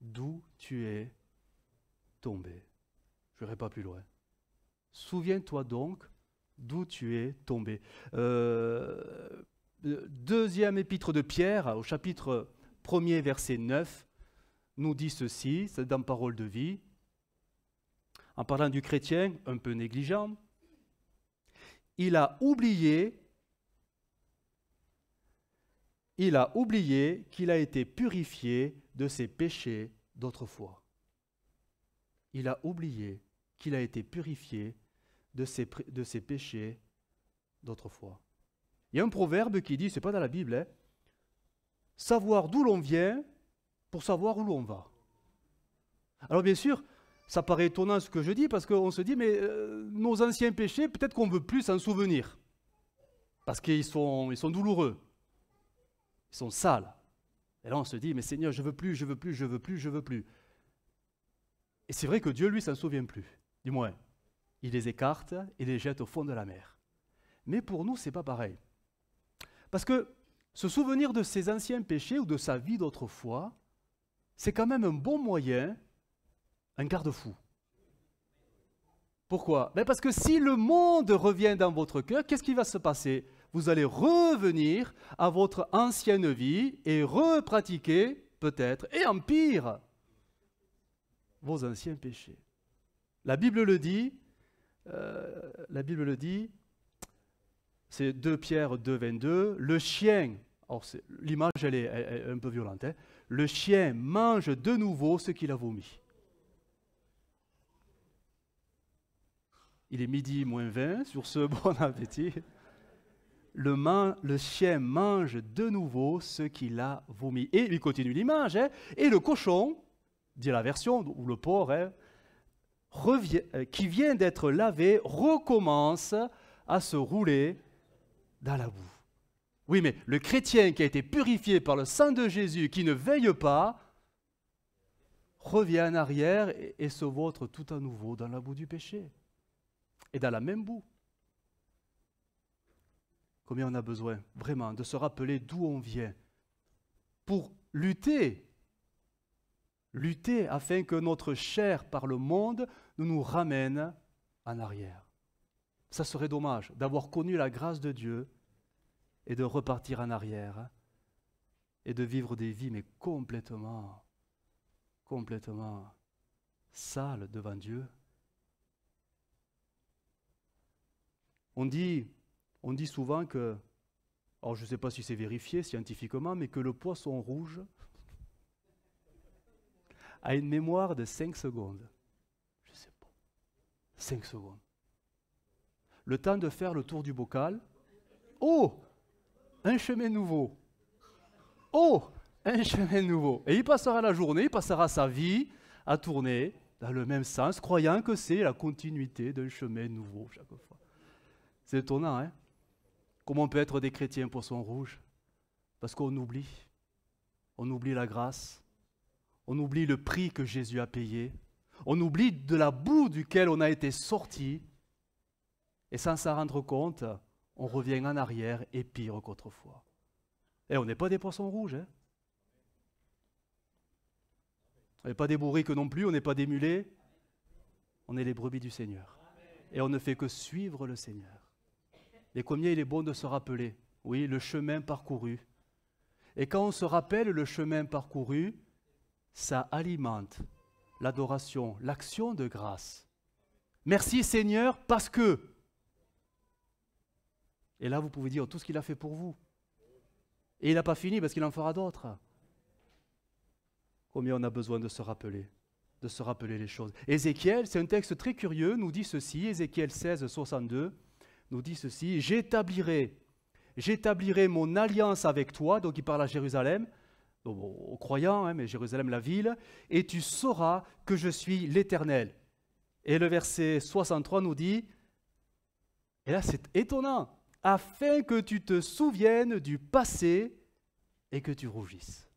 d'où tu es tombé. Je n'irai pas plus loin. Souviens-toi donc d'où tu es tombé. Deuxième épître de Pierre, au chapitre 1er, verset 9, nous dit ceci, c'est dans Parole de vie, en parlant du chrétien un peu négligent, il a oublié qu'il a été purifié de ses péchés d'autrefois. Il a oublié qu'il a été purifié de ses péchés d'autrefois. Il y a un proverbe qui dit, ce n'est pas dans la Bible, hein, savoir d'où l'on vient pour savoir où l'on va. Alors bien sûr, ça paraît étonnant ce que je dis, parce qu'on se dit, mais nos anciens péchés, peut-être qu'on veut plus s'en souvenir. Parce qu'ils sont douloureux. Ils sont sales. Et là, on se dit, mais Seigneur, je veux plus. Et c'est vrai que Dieu, lui, s'en souvient plus. Du moins, il les écarte et les jette au fond de la mer. Mais pour nous, ce n'est pas pareil. Parce que se souvenir de ses anciens péchés ou de sa vie d'autrefois, c'est quand même un bon moyen, un garde-fou. Pourquoi? Parce que si le monde revient dans votre cœur, qu'est-ce qui va se passer? Vous allez revenir à votre ancienne vie et repratiquer, peut-être, et en pire, vos anciens péchés. La Bible le dit, c'est 2 Pierre 2, 22, le chien, l'image elle est un peu violente, hein, le chien mange de nouveau ce qu'il a vomi. Il est midi moins 20, sur ce bon appétit. Le chien mange de nouveau ce qu'il a vomi. Et il continue l'image, hein, et le cochon, dit la version, ou le porc, hein, qui vient d'être lavé, recommence à se rouler dans la boue. Oui, mais le chrétien qui a été purifié par le sang de Jésus, qui ne veille pas, revient en arrière et se vautre tout à nouveau dans la boue du péché. Et dans la même boue. Combien on a besoin, vraiment, de se rappeler d'où on vient pour lutter afin que notre chair par le monde ne nous ramène en arrière. Ça serait dommage d'avoir connu la grâce de Dieu et de repartir en arrière et de vivre des vies mais complètement sales devant Dieu. On dit souvent que, alors je ne sais pas si c'est vérifié scientifiquement, mais que le poisson rouge a une mémoire de 5 secondes. Je ne sais pas. 5 secondes. Le temps de faire le tour du bocal. Oh, un chemin nouveau. Oh, un chemin nouveau. Et il passera la journée, il passera sa vie à tourner dans le même sens, croyant que c'est la continuité d'un chemin nouveau chaque fois. C'est étonnant, hein? Comment on peut être des chrétiens poissons rouges? Parce qu'on oublie. On oublie la grâce. On oublie le prix que Jésus a payé. On oublie de la boue duquel on a été sorti. Et sans s'en rendre compte, on revient en arrière et pire qu'autrefois. Et on n'est pas des poissons rouges, hein? On n'est pas des bourriques non plus, on n'est pas des mulets. On est les brebis du Seigneur. Et on ne fait que suivre le Seigneur. Et combien il est bon de se rappeler, oui, le chemin parcouru. Et quand on se rappelle le chemin parcouru, ça alimente l'adoration, l'action de grâce. Merci Seigneur parce que. Et là, vous pouvez dire tout ce qu'il a fait pour vous. Et il n'a pas fini parce qu'il en fera d'autres. Combien on a besoin de se rappeler les choses. Ézéchiel, c'est un texte très curieux, nous dit ceci, Ézéchiel 16, 62, nous dit ceci, j'établirai mon alliance avec toi, donc il parle à Jérusalem, aux croyants, hein, mais Jérusalem la ville, et tu sauras que je suis l'Éternel. Et le verset 63 nous dit, et là c'est étonnant, afin que tu te souviennes du passé et que tu rougisses.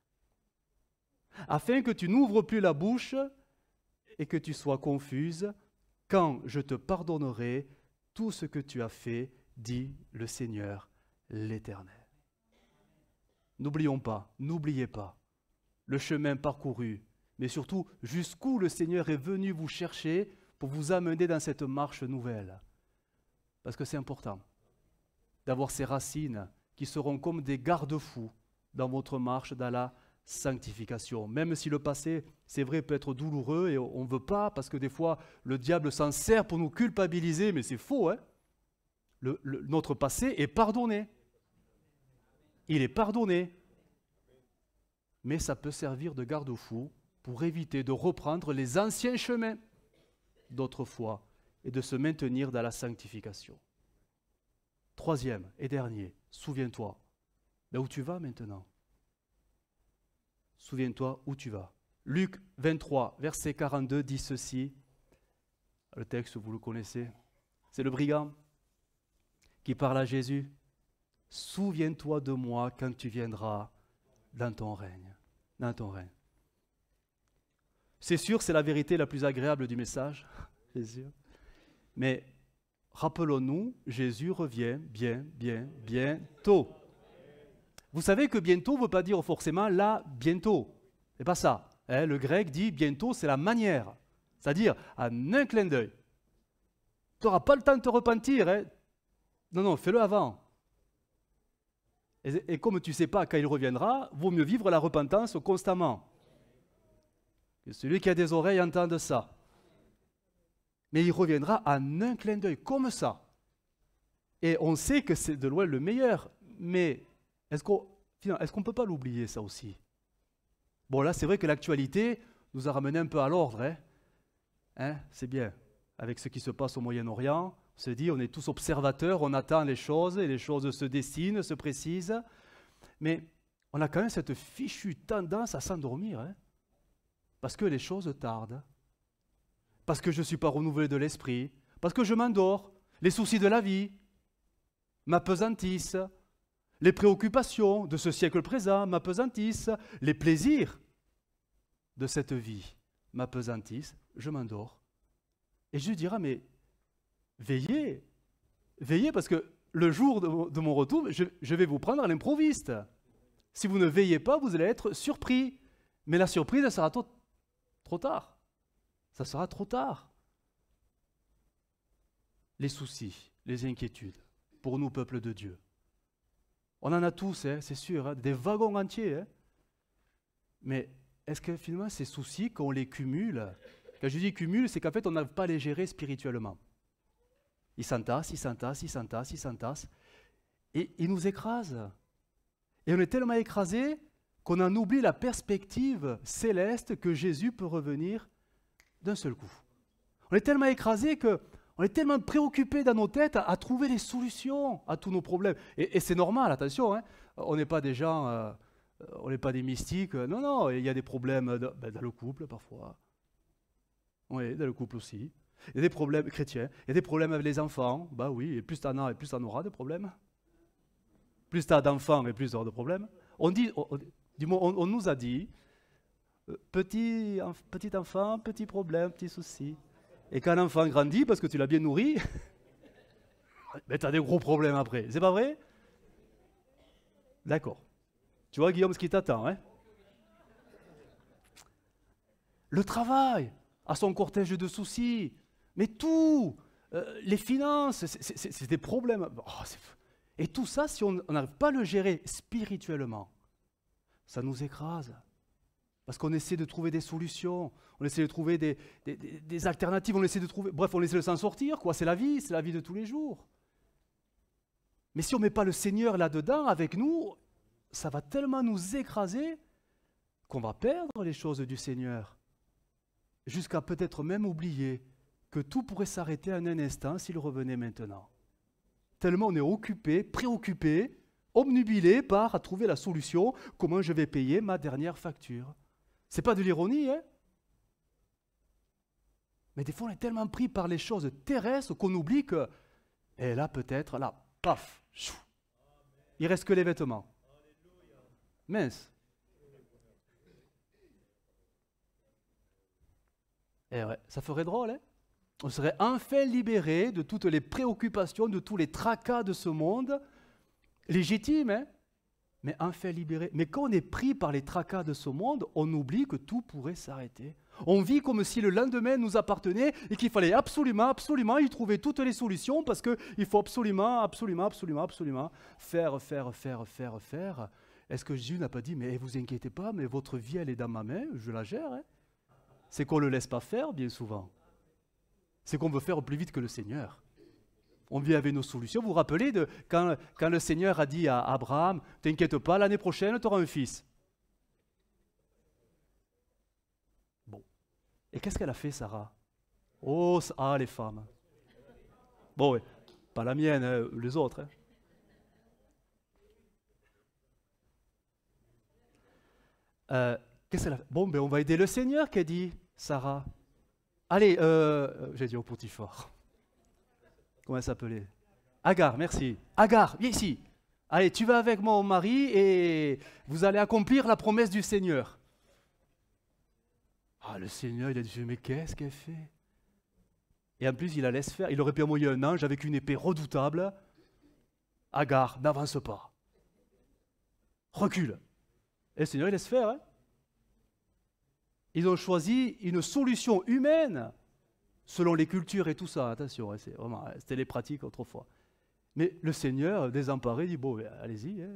Afin que tu n'ouvres plus la bouche et que tu sois confuse, quand je te pardonnerai tout ce que tu as fait, dit le Seigneur, l'Éternel. N'oubliez pas le chemin parcouru, mais surtout jusqu'où le Seigneur est venu vous chercher pour vous amener dans cette marche nouvelle. Parce que c'est important d'avoir ces racines qui seront comme des garde-fous dans votre marche dans la sanctification. Même si le passé, c'est vrai, peut être douloureux et on ne veut pas, parce que des fois, le diable s'en sert pour nous culpabiliser, mais c'est faux, hein? Notre passé est pardonné. Il est pardonné. Mais ça peut servir de garde-fou pour éviter de reprendre les anciens chemins d'autrefois et de se maintenir dans la sanctification. Troisième et dernier, souviens-toi, là où tu vas maintenant. Souviens-toi où tu vas. Luc 23, verset 42 dit ceci. Le texte, vous le connaissez. C'est le brigand qui parle à Jésus. Souviens-toi de moi quand tu viendras dans ton règne. Dans ton règne. C'est sûr, c'est la vérité la plus agréable du message. C'est sûr. Mais rappelons-nous, Jésus revient bientôt. Vous savez que bientôt ne veut pas dire forcément là, bientôt. C'est pas ça. Hein, le grec dit bientôt, c'est la manière. C'est-à-dire en un clin d'œil. Tu n'auras pas le temps de te repentir. Hein. Non, fais-le avant. Et comme tu ne sais pas quand il reviendra, vaut mieux vivre la repentance constamment. Que celui qui a des oreilles entende ça. Mais il reviendra en un clin d'œil, comme ça. Et on sait que c'est de loin le meilleur. Mais est-ce qu'on ne peut pas l'oublier, ça aussi? Bon, là, c'est vrai que l'actualité nous a ramené un peu à l'ordre. Hein, c'est bien. Avec ce qui se passe au Moyen-Orient, on se dit, on est tous observateurs, on attend les choses, et les choses se dessinent, se précisent. Mais on a quand même cette fichue tendance à s'endormir. Hein, parce que les choses tardent. Parce que je ne suis pas renouvelé de l'esprit. Parce que je m'endors. Les soucis de la vie m'appesantissent. Les préoccupations de ce siècle présent m'appesantissent. Les plaisirs de cette vie m'appesantissent. Je m'endors. Et Jésus dira, mais veillez, veillez parce que le jour de mon retour, je vais vous prendre à l'improviste. Si vous ne veillez pas, vous allez être surpris. Mais la surprise, elle sera trop tard. Ça sera trop tard. Les soucis, les inquiétudes, pour nous, peuple de Dieu. On en a tous, hein, c'est sûr, hein, des wagons entiers. Hein. Mais est-ce que finalement, ces soucis, quand on les cumule, quand je dis cumule, c'est qu'en fait, on n'arrive pas à les gérer spirituellement. Ils s'entassent, ils s'entassent, ils s'entassent, ils s'entassent, et ils nous écrasent. Et on est tellement écrasés qu'on en oublie la perspective céleste que Jésus peut revenir d'un seul coup. On est tellement écrasés qu'on est tellement préoccupés dans nos têtes à trouver des solutions à tous nos problèmes. Et c'est normal, attention, hein, on n'est pas des gens, on n'est pas des mystiques. Non, non, il y a des problèmes dans le couple parfois. Oui, dans le couple aussi. Il y a des problèmes chrétiens, il y a des problèmes avec les enfants. Bah oui, et plus tu en as, et plus tu en auras de problèmes. Plus tu as d'enfants, et plus tu auras de problèmes. On nous a dit, petit enfant, petit problème, petit souci. Et quand l'enfant grandit, parce que tu l'as bien nourri, ben tu as des gros problèmes après. C'est pas vrai? D'accord. Tu vois, Guillaume, ce qui t'attend, hein? Le travail a son cortège de soucis. Mais tout, les finances, c'est des problèmes. Oh, et tout ça, si on n'arrive pas à le gérer spirituellement, ça nous écrase. Parce qu'on essaie de trouver des solutions, on essaie de trouver des alternatives, on essaie de s'en sortir, quoi. C'est la vie de tous les jours. Mais si on ne met pas le Seigneur là-dedans avec nous, ça va tellement nous écraser qu'on va perdre les choses du Seigneur. Jusqu'à peut-être même oublier que tout pourrait s'arrêter en un instant s'il revenait maintenant. Tellement on est occupé, préoccupé, obnubilé par trouver la solution, comment je vais payer ma dernière facture. C'est pas de l'ironie, hein? Mais des fois on est tellement pris par les choses terrestres qu'on oublie que, et là peut-être, là, paf, chou, il reste que les vêtements. Mince. Et ouais, ça ferait drôle, hein? On serait enfin libéré de toutes les préoccupations, de tous les tracas de ce monde, légitimes, hein? Mais enfin libéré. Mais quand on est pris par les tracas de ce monde, on oublie que tout pourrait s'arrêter. On vit comme si le lendemain nous appartenait et qu'il fallait absolument y trouver toutes les solutions parce qu'il faut absolument faire. Est-ce que Jésus n'a pas dit, mais vous inquiétez pas, mais votre vie, elle est dans ma main, je la gère, hein? C'est qu'on ne le laisse pas faire, bien souvent. C'est qu'on veut faire plus vite que le Seigneur. On vit avec nos solutions. Vous vous rappelez de quand le Seigneur a dit à Abraham, « T'inquiète pas, l'année prochaine, tu auras un fils. » Bon. Et qu'est-ce qu'elle a fait, Sarah? Oh, les femmes. Bon, ouais. Pas la mienne, hein, les autres. Hein. Qu'est-ce qu'elle a fait? Bon, ben on va aider le Seigneur, qu'a dit Sarah. Allez, j'ai dit au Potiphar. Comment elle s'appelait? Agar, merci. Agar, viens ici. Allez, tu vas avec mon mari et vous allez accomplir la promesse du Seigneur. Ah, le Seigneur, il a dit, mais qu'est-ce qu'elle fait? Et en plus, il la laisse faire. Il aurait pu envoyer un ange avec une épée redoutable. Agar, n'avance pas. Recule. Et le Seigneur, il laisse faire. Hein? Ils ont choisi une solution humaine selon les cultures et tout ça, attention, c'était les pratiques autrefois. Mais le Seigneur, désemparé, dit, bon, allez-y. Hein.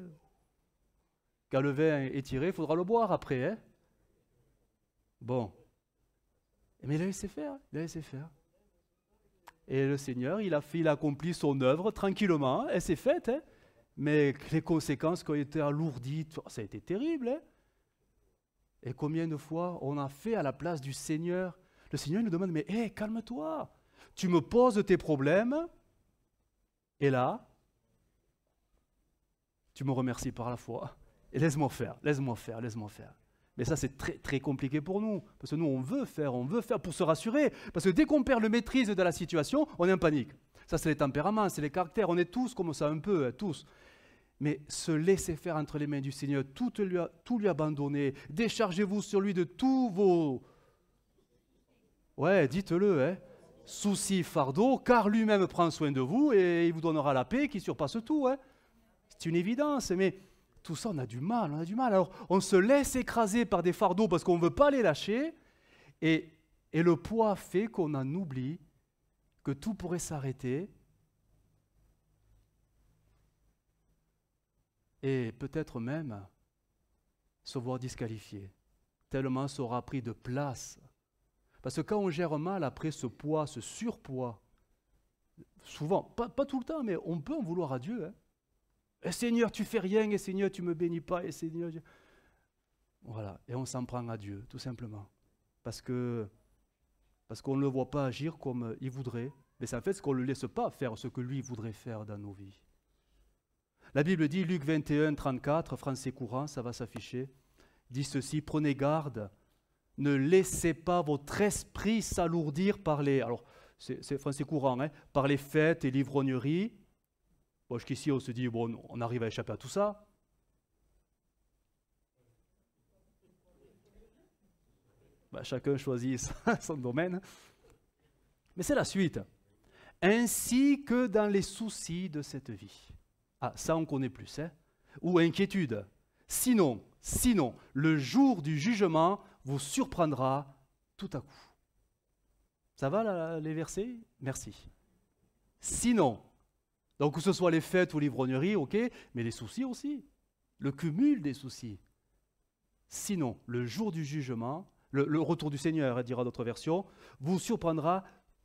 Quand le vin est tiré, il faudra le boire après. Hein. Bon. Mais il a laissé faire, Et le Seigneur, il a accompli son œuvre tranquillement, elle s'est faite, hein. Mais les conséquences qui ont été alourdies, ça a été terrible. Hein. Et combien de fois on a fait à la place du Seigneur? Le Seigneur nous demande, mais calme-toi, tu me poses tes problèmes, et là, tu me remercies par la foi, et laisse-moi faire. Mais ça, c'est très, très compliqué pour nous, parce que nous, on veut faire pour se rassurer, parce que dès qu'on perd le maîtrise de la situation, on est en panique. Ça, c'est les tempéraments, c'est les caractères, on est tous comme ça un peu, tous. mais se laisser faire entre les mains du Seigneur, tout lui abandonner, déchargez-vous sur lui de tous vos... Ouais, dites-le, hein, soucis, fardeaux, car lui-même prend soin de vous et il vous donnera la paix qui surpasse tout. Hein. C'est une évidence, mais tout ça, on a du mal. Alors, on se laisse écraser par des fardeaux parce qu'on ne veut pas les lâcher, et le poids fait qu'on en oublie que tout pourrait s'arrêter, et peut-être même se voir disqualifié, tellement ça aura pris de place. Parce que quand on gère mal après ce poids, ce surpoids, souvent, pas tout le temps, mais on peut en vouloir à Dieu. Hein. Et Seigneur, tu fais rien, et Seigneur, tu me bénis pas, et Seigneur... Voilà, et on s'en prend à Dieu, tout simplement. Parce qu'on ne le voit pas agir comme il voudrait, mais c'est en fait ce qu'on ne le laisse pas faire ce que lui voudrait faire dans nos vies. La Bible dit, Luc 21, 34, français courant, ça va s'afficher, dit ceci, prenez garde, ne laissez pas votre esprit s'alourdir par les... Alors, c'est français courant, hein, par les fêtes et l'ivrognerie. Bon, jusqu'ici, on se dit, bon, on arrive à échapper à tout ça. Ben, chacun choisit son domaine. Mais c'est la suite. Ainsi que dans les soucis de cette vie. Ah, ça on connaît plus, hein? Ou inquiétude. Sinon, le jour du jugement vous surprendra tout à coup. Ça va là, les versets? Merci. Sinon, donc que ce soit les fêtes ou l'ivrognerie, ok, mais les soucis aussi. Le cumul des soucis. Sinon, le jour du jugement, le retour du Seigneur, dira d'autres versions, vous surprendra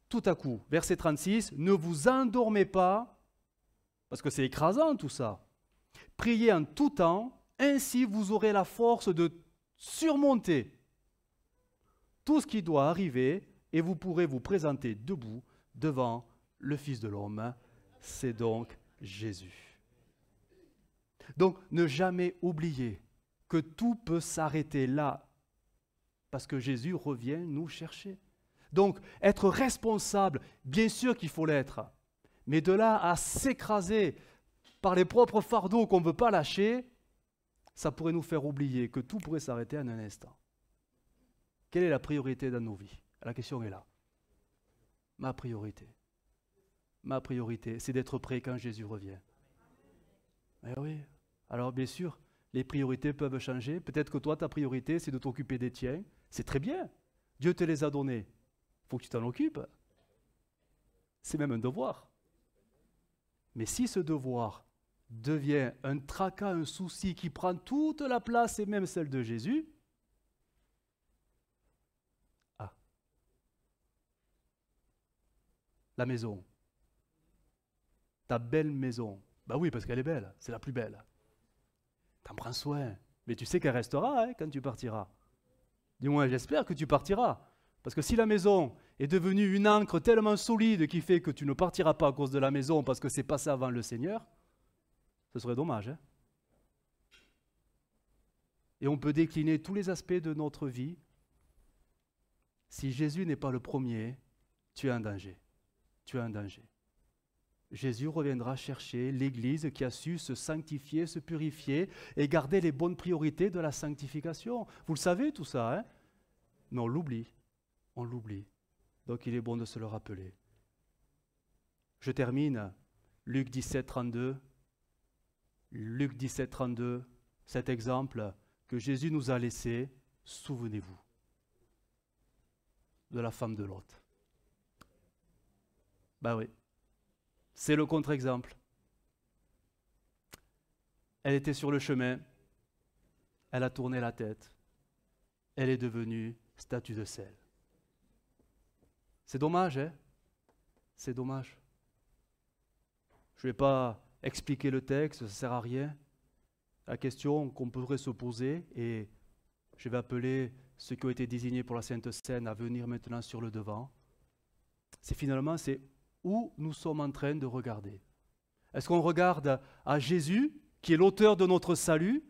tout à coup. Verset 36, ne vous endormez pas, parce que c'est écrasant tout ça. Priez en tout temps, ainsi vous aurez la force de surmonter tout ce qui doit arriver et vous pourrez vous présenter debout devant le Fils de l'homme. C'est donc Jésus. Donc ne jamais oublier que tout peut s'arrêter là parce que Jésus revient nous chercher. Donc être responsable, bien sûr qu'il faut l'être. Mais de là à s'écraser par les propres fardeaux qu'on ne veut pas lâcher, ça pourrait nous faire oublier que tout pourrait s'arrêter en un instant. Quelle est la priorité dans nos vies? La question est là. Ma priorité, c'est d'être prêt quand Jésus revient. Eh oui. Alors bien sûr, les priorités peuvent changer. Peut-être que toi, ta priorité, c'est de t'occuper des tiens. C'est très bien. Dieu te les a donnés. Il faut que tu t'en occupes. C'est même un devoir. Mais si ce devoir devient un tracas, un souci qui prend toute la place et même celle de Jésus, la maison, ta belle maison, bah oui, parce qu'elle est belle, c'est la plus belle. T'en prends soin, mais tu sais qu'elle restera hein, quand tu partiras. Du moins, j'espère que tu partiras. Parce que si la maison est devenue une ancre tellement solide qui fait que tu ne partiras pas à cause de la maison parce que c'est passé avant le Seigneur, ce serait dommage. Hein? Et on peut décliner tous les aspects de notre vie. Si Jésus n'est pas le premier, tu es en danger. Tu es en danger. Jésus reviendra chercher l'Église qui a su se sanctifier, se purifier et garder les bonnes priorités de la sanctification. Vous le savez tout ça, hein? Mais on l'oublie. On l'oublie. Donc il est bon de se le rappeler. Je termine. Luc 17, 32. Luc 17, 32. Cet exemple que Jésus nous a laissé. Souvenez-vous de la femme de Lot. Ben oui. C'est le contre-exemple. Elle était sur le chemin. Elle a tourné la tête. Elle est devenue statue de sel. C'est dommage, hein? C'est dommage. Je ne vais pas expliquer le texte, ça ne sert à rien. La question qu'on pourrait se poser, et je vais appeler ceux qui ont été désignés pour la Sainte Seine à venir maintenant sur le devant, c'est où nous sommes en train de regarder. Est-ce qu'on regarde à Jésus, qui est l'auteur de notre salut,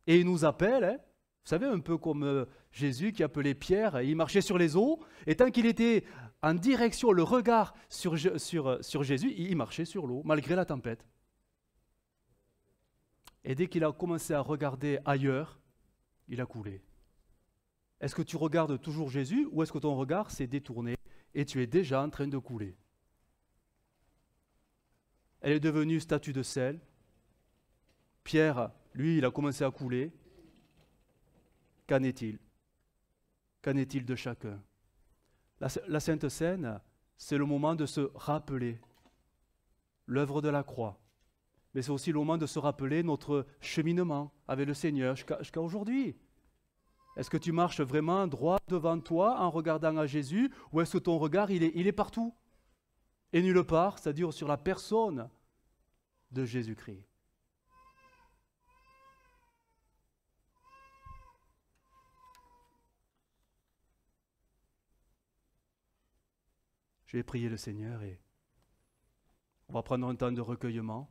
et il nous appelle, hein? Vous savez, un peu comme Jésus qui appelait Pierre, et il marchait sur les eaux, et tant qu'il était en direction, le regard sur Jésus, il marchait sur l'eau, malgré la tempête. Et dès qu'il a commencé à regarder ailleurs, il a coulé. Est-ce que tu regardes toujours Jésus ou est-ce que ton regard s'est détourné et tu es déjà en train de couler? Elle est devenue statue de sel. Pierre, lui, il a commencé à couler. Qu'en est-il? Qu'en est-il de chacun? La Sainte Seine, c'est le moment de se rappeler l'œuvre de la croix. Mais c'est aussi le moment de se rappeler notre cheminement avec le Seigneur jusqu'à aujourd'hui. Est-ce que tu marches vraiment droit devant toi en regardant à Jésus ou est-ce que ton regard, il est partout et nulle part, c'est-à-dire sur la personne de Jésus-Christ? Je vais prier le Seigneur et on va prendre un temps de recueillement.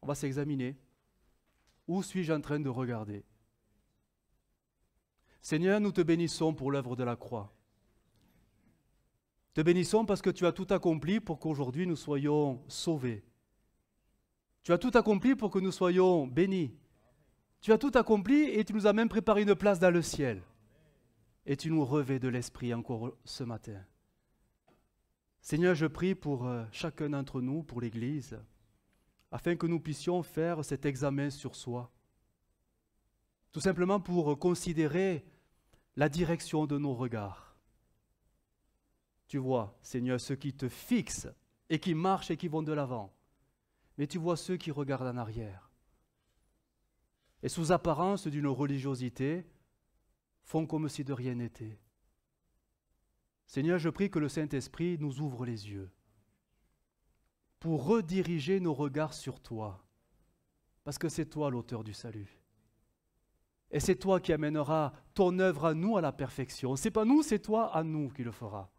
On va s'examiner. Où suis-je en train de regarder? Seigneur, nous te bénissons pour l'œuvre de la croix. Te bénissons parce que tu as tout accompli pour qu'aujourd'hui nous soyons sauvés. Tu as tout accompli pour que nous soyons bénis. Tu as tout accompli et tu nous as même préparé une place dans le ciel. Et tu nous revêts de l'Esprit encore ce matin. Seigneur, je prie pour chacun d'entre nous, pour l'Église, afin que nous puissions faire cet examen sur soi. Tout simplement pour considérer la direction de nos regards. Tu vois, Seigneur, ceux qui te fixent et qui marchent et qui vont de l'avant. Mais tu vois ceux qui regardent en arrière. Et sous apparence d'une religiosité, font comme si de rien n'était. Seigneur, je prie que le Saint-Esprit nous ouvre les yeux pour rediriger nos regards sur toi, parce que c'est toi l'auteur du salut. Et c'est toi qui amèneras ton œuvre à nous à la perfection. Ce n'est pas nous, c'est toi à nous qui le fera.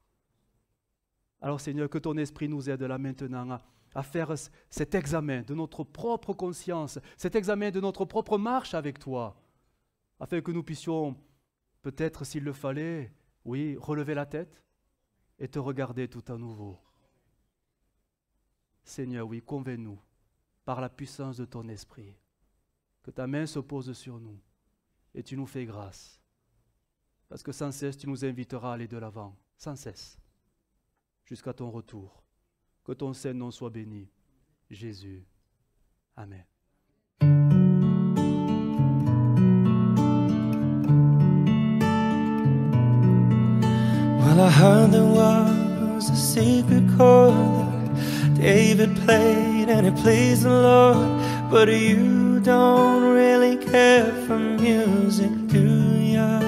Alors Seigneur, que ton Esprit nous aide là maintenant à faire cet examen de notre propre conscience, cet examen de notre propre marche avec toi, afin que nous puissions, peut-être s'il le fallait, oui, relever la tête et te regarder tout à nouveau. Seigneur, oui, convainc-nous par la puissance de ton Esprit, que ta main se pose sur nous et tu nous fais grâce. Parce que sans cesse, tu nous inviteras à aller de l'avant, sans cesse, jusqu'à ton retour. Que ton Saint-Nom soit béni. Jésus. Amen. Well, I heard there was a secret chord that David played and it pleased the Lord. But you don't really care for music, do ya?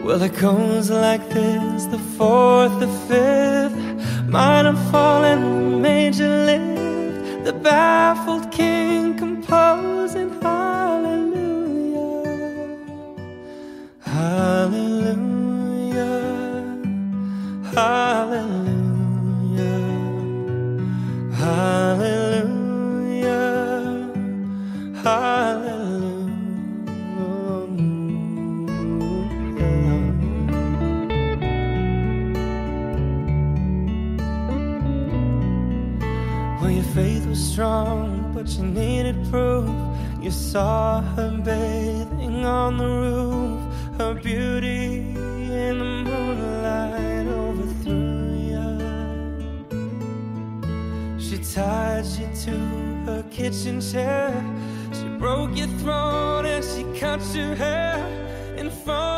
Well, it goes like this, the fourth, the fifth, minor fall and the major lift, the baffled king composing hallelujah, hallelujah, hallelujah, hallelujah, hallelujah. Well, your faith was strong, but you needed proof. You saw her bathing on the roof, her beauty in the moonlight overthrew you. She tied you to her kitchen chair, she broke your throat and she cut your hair in front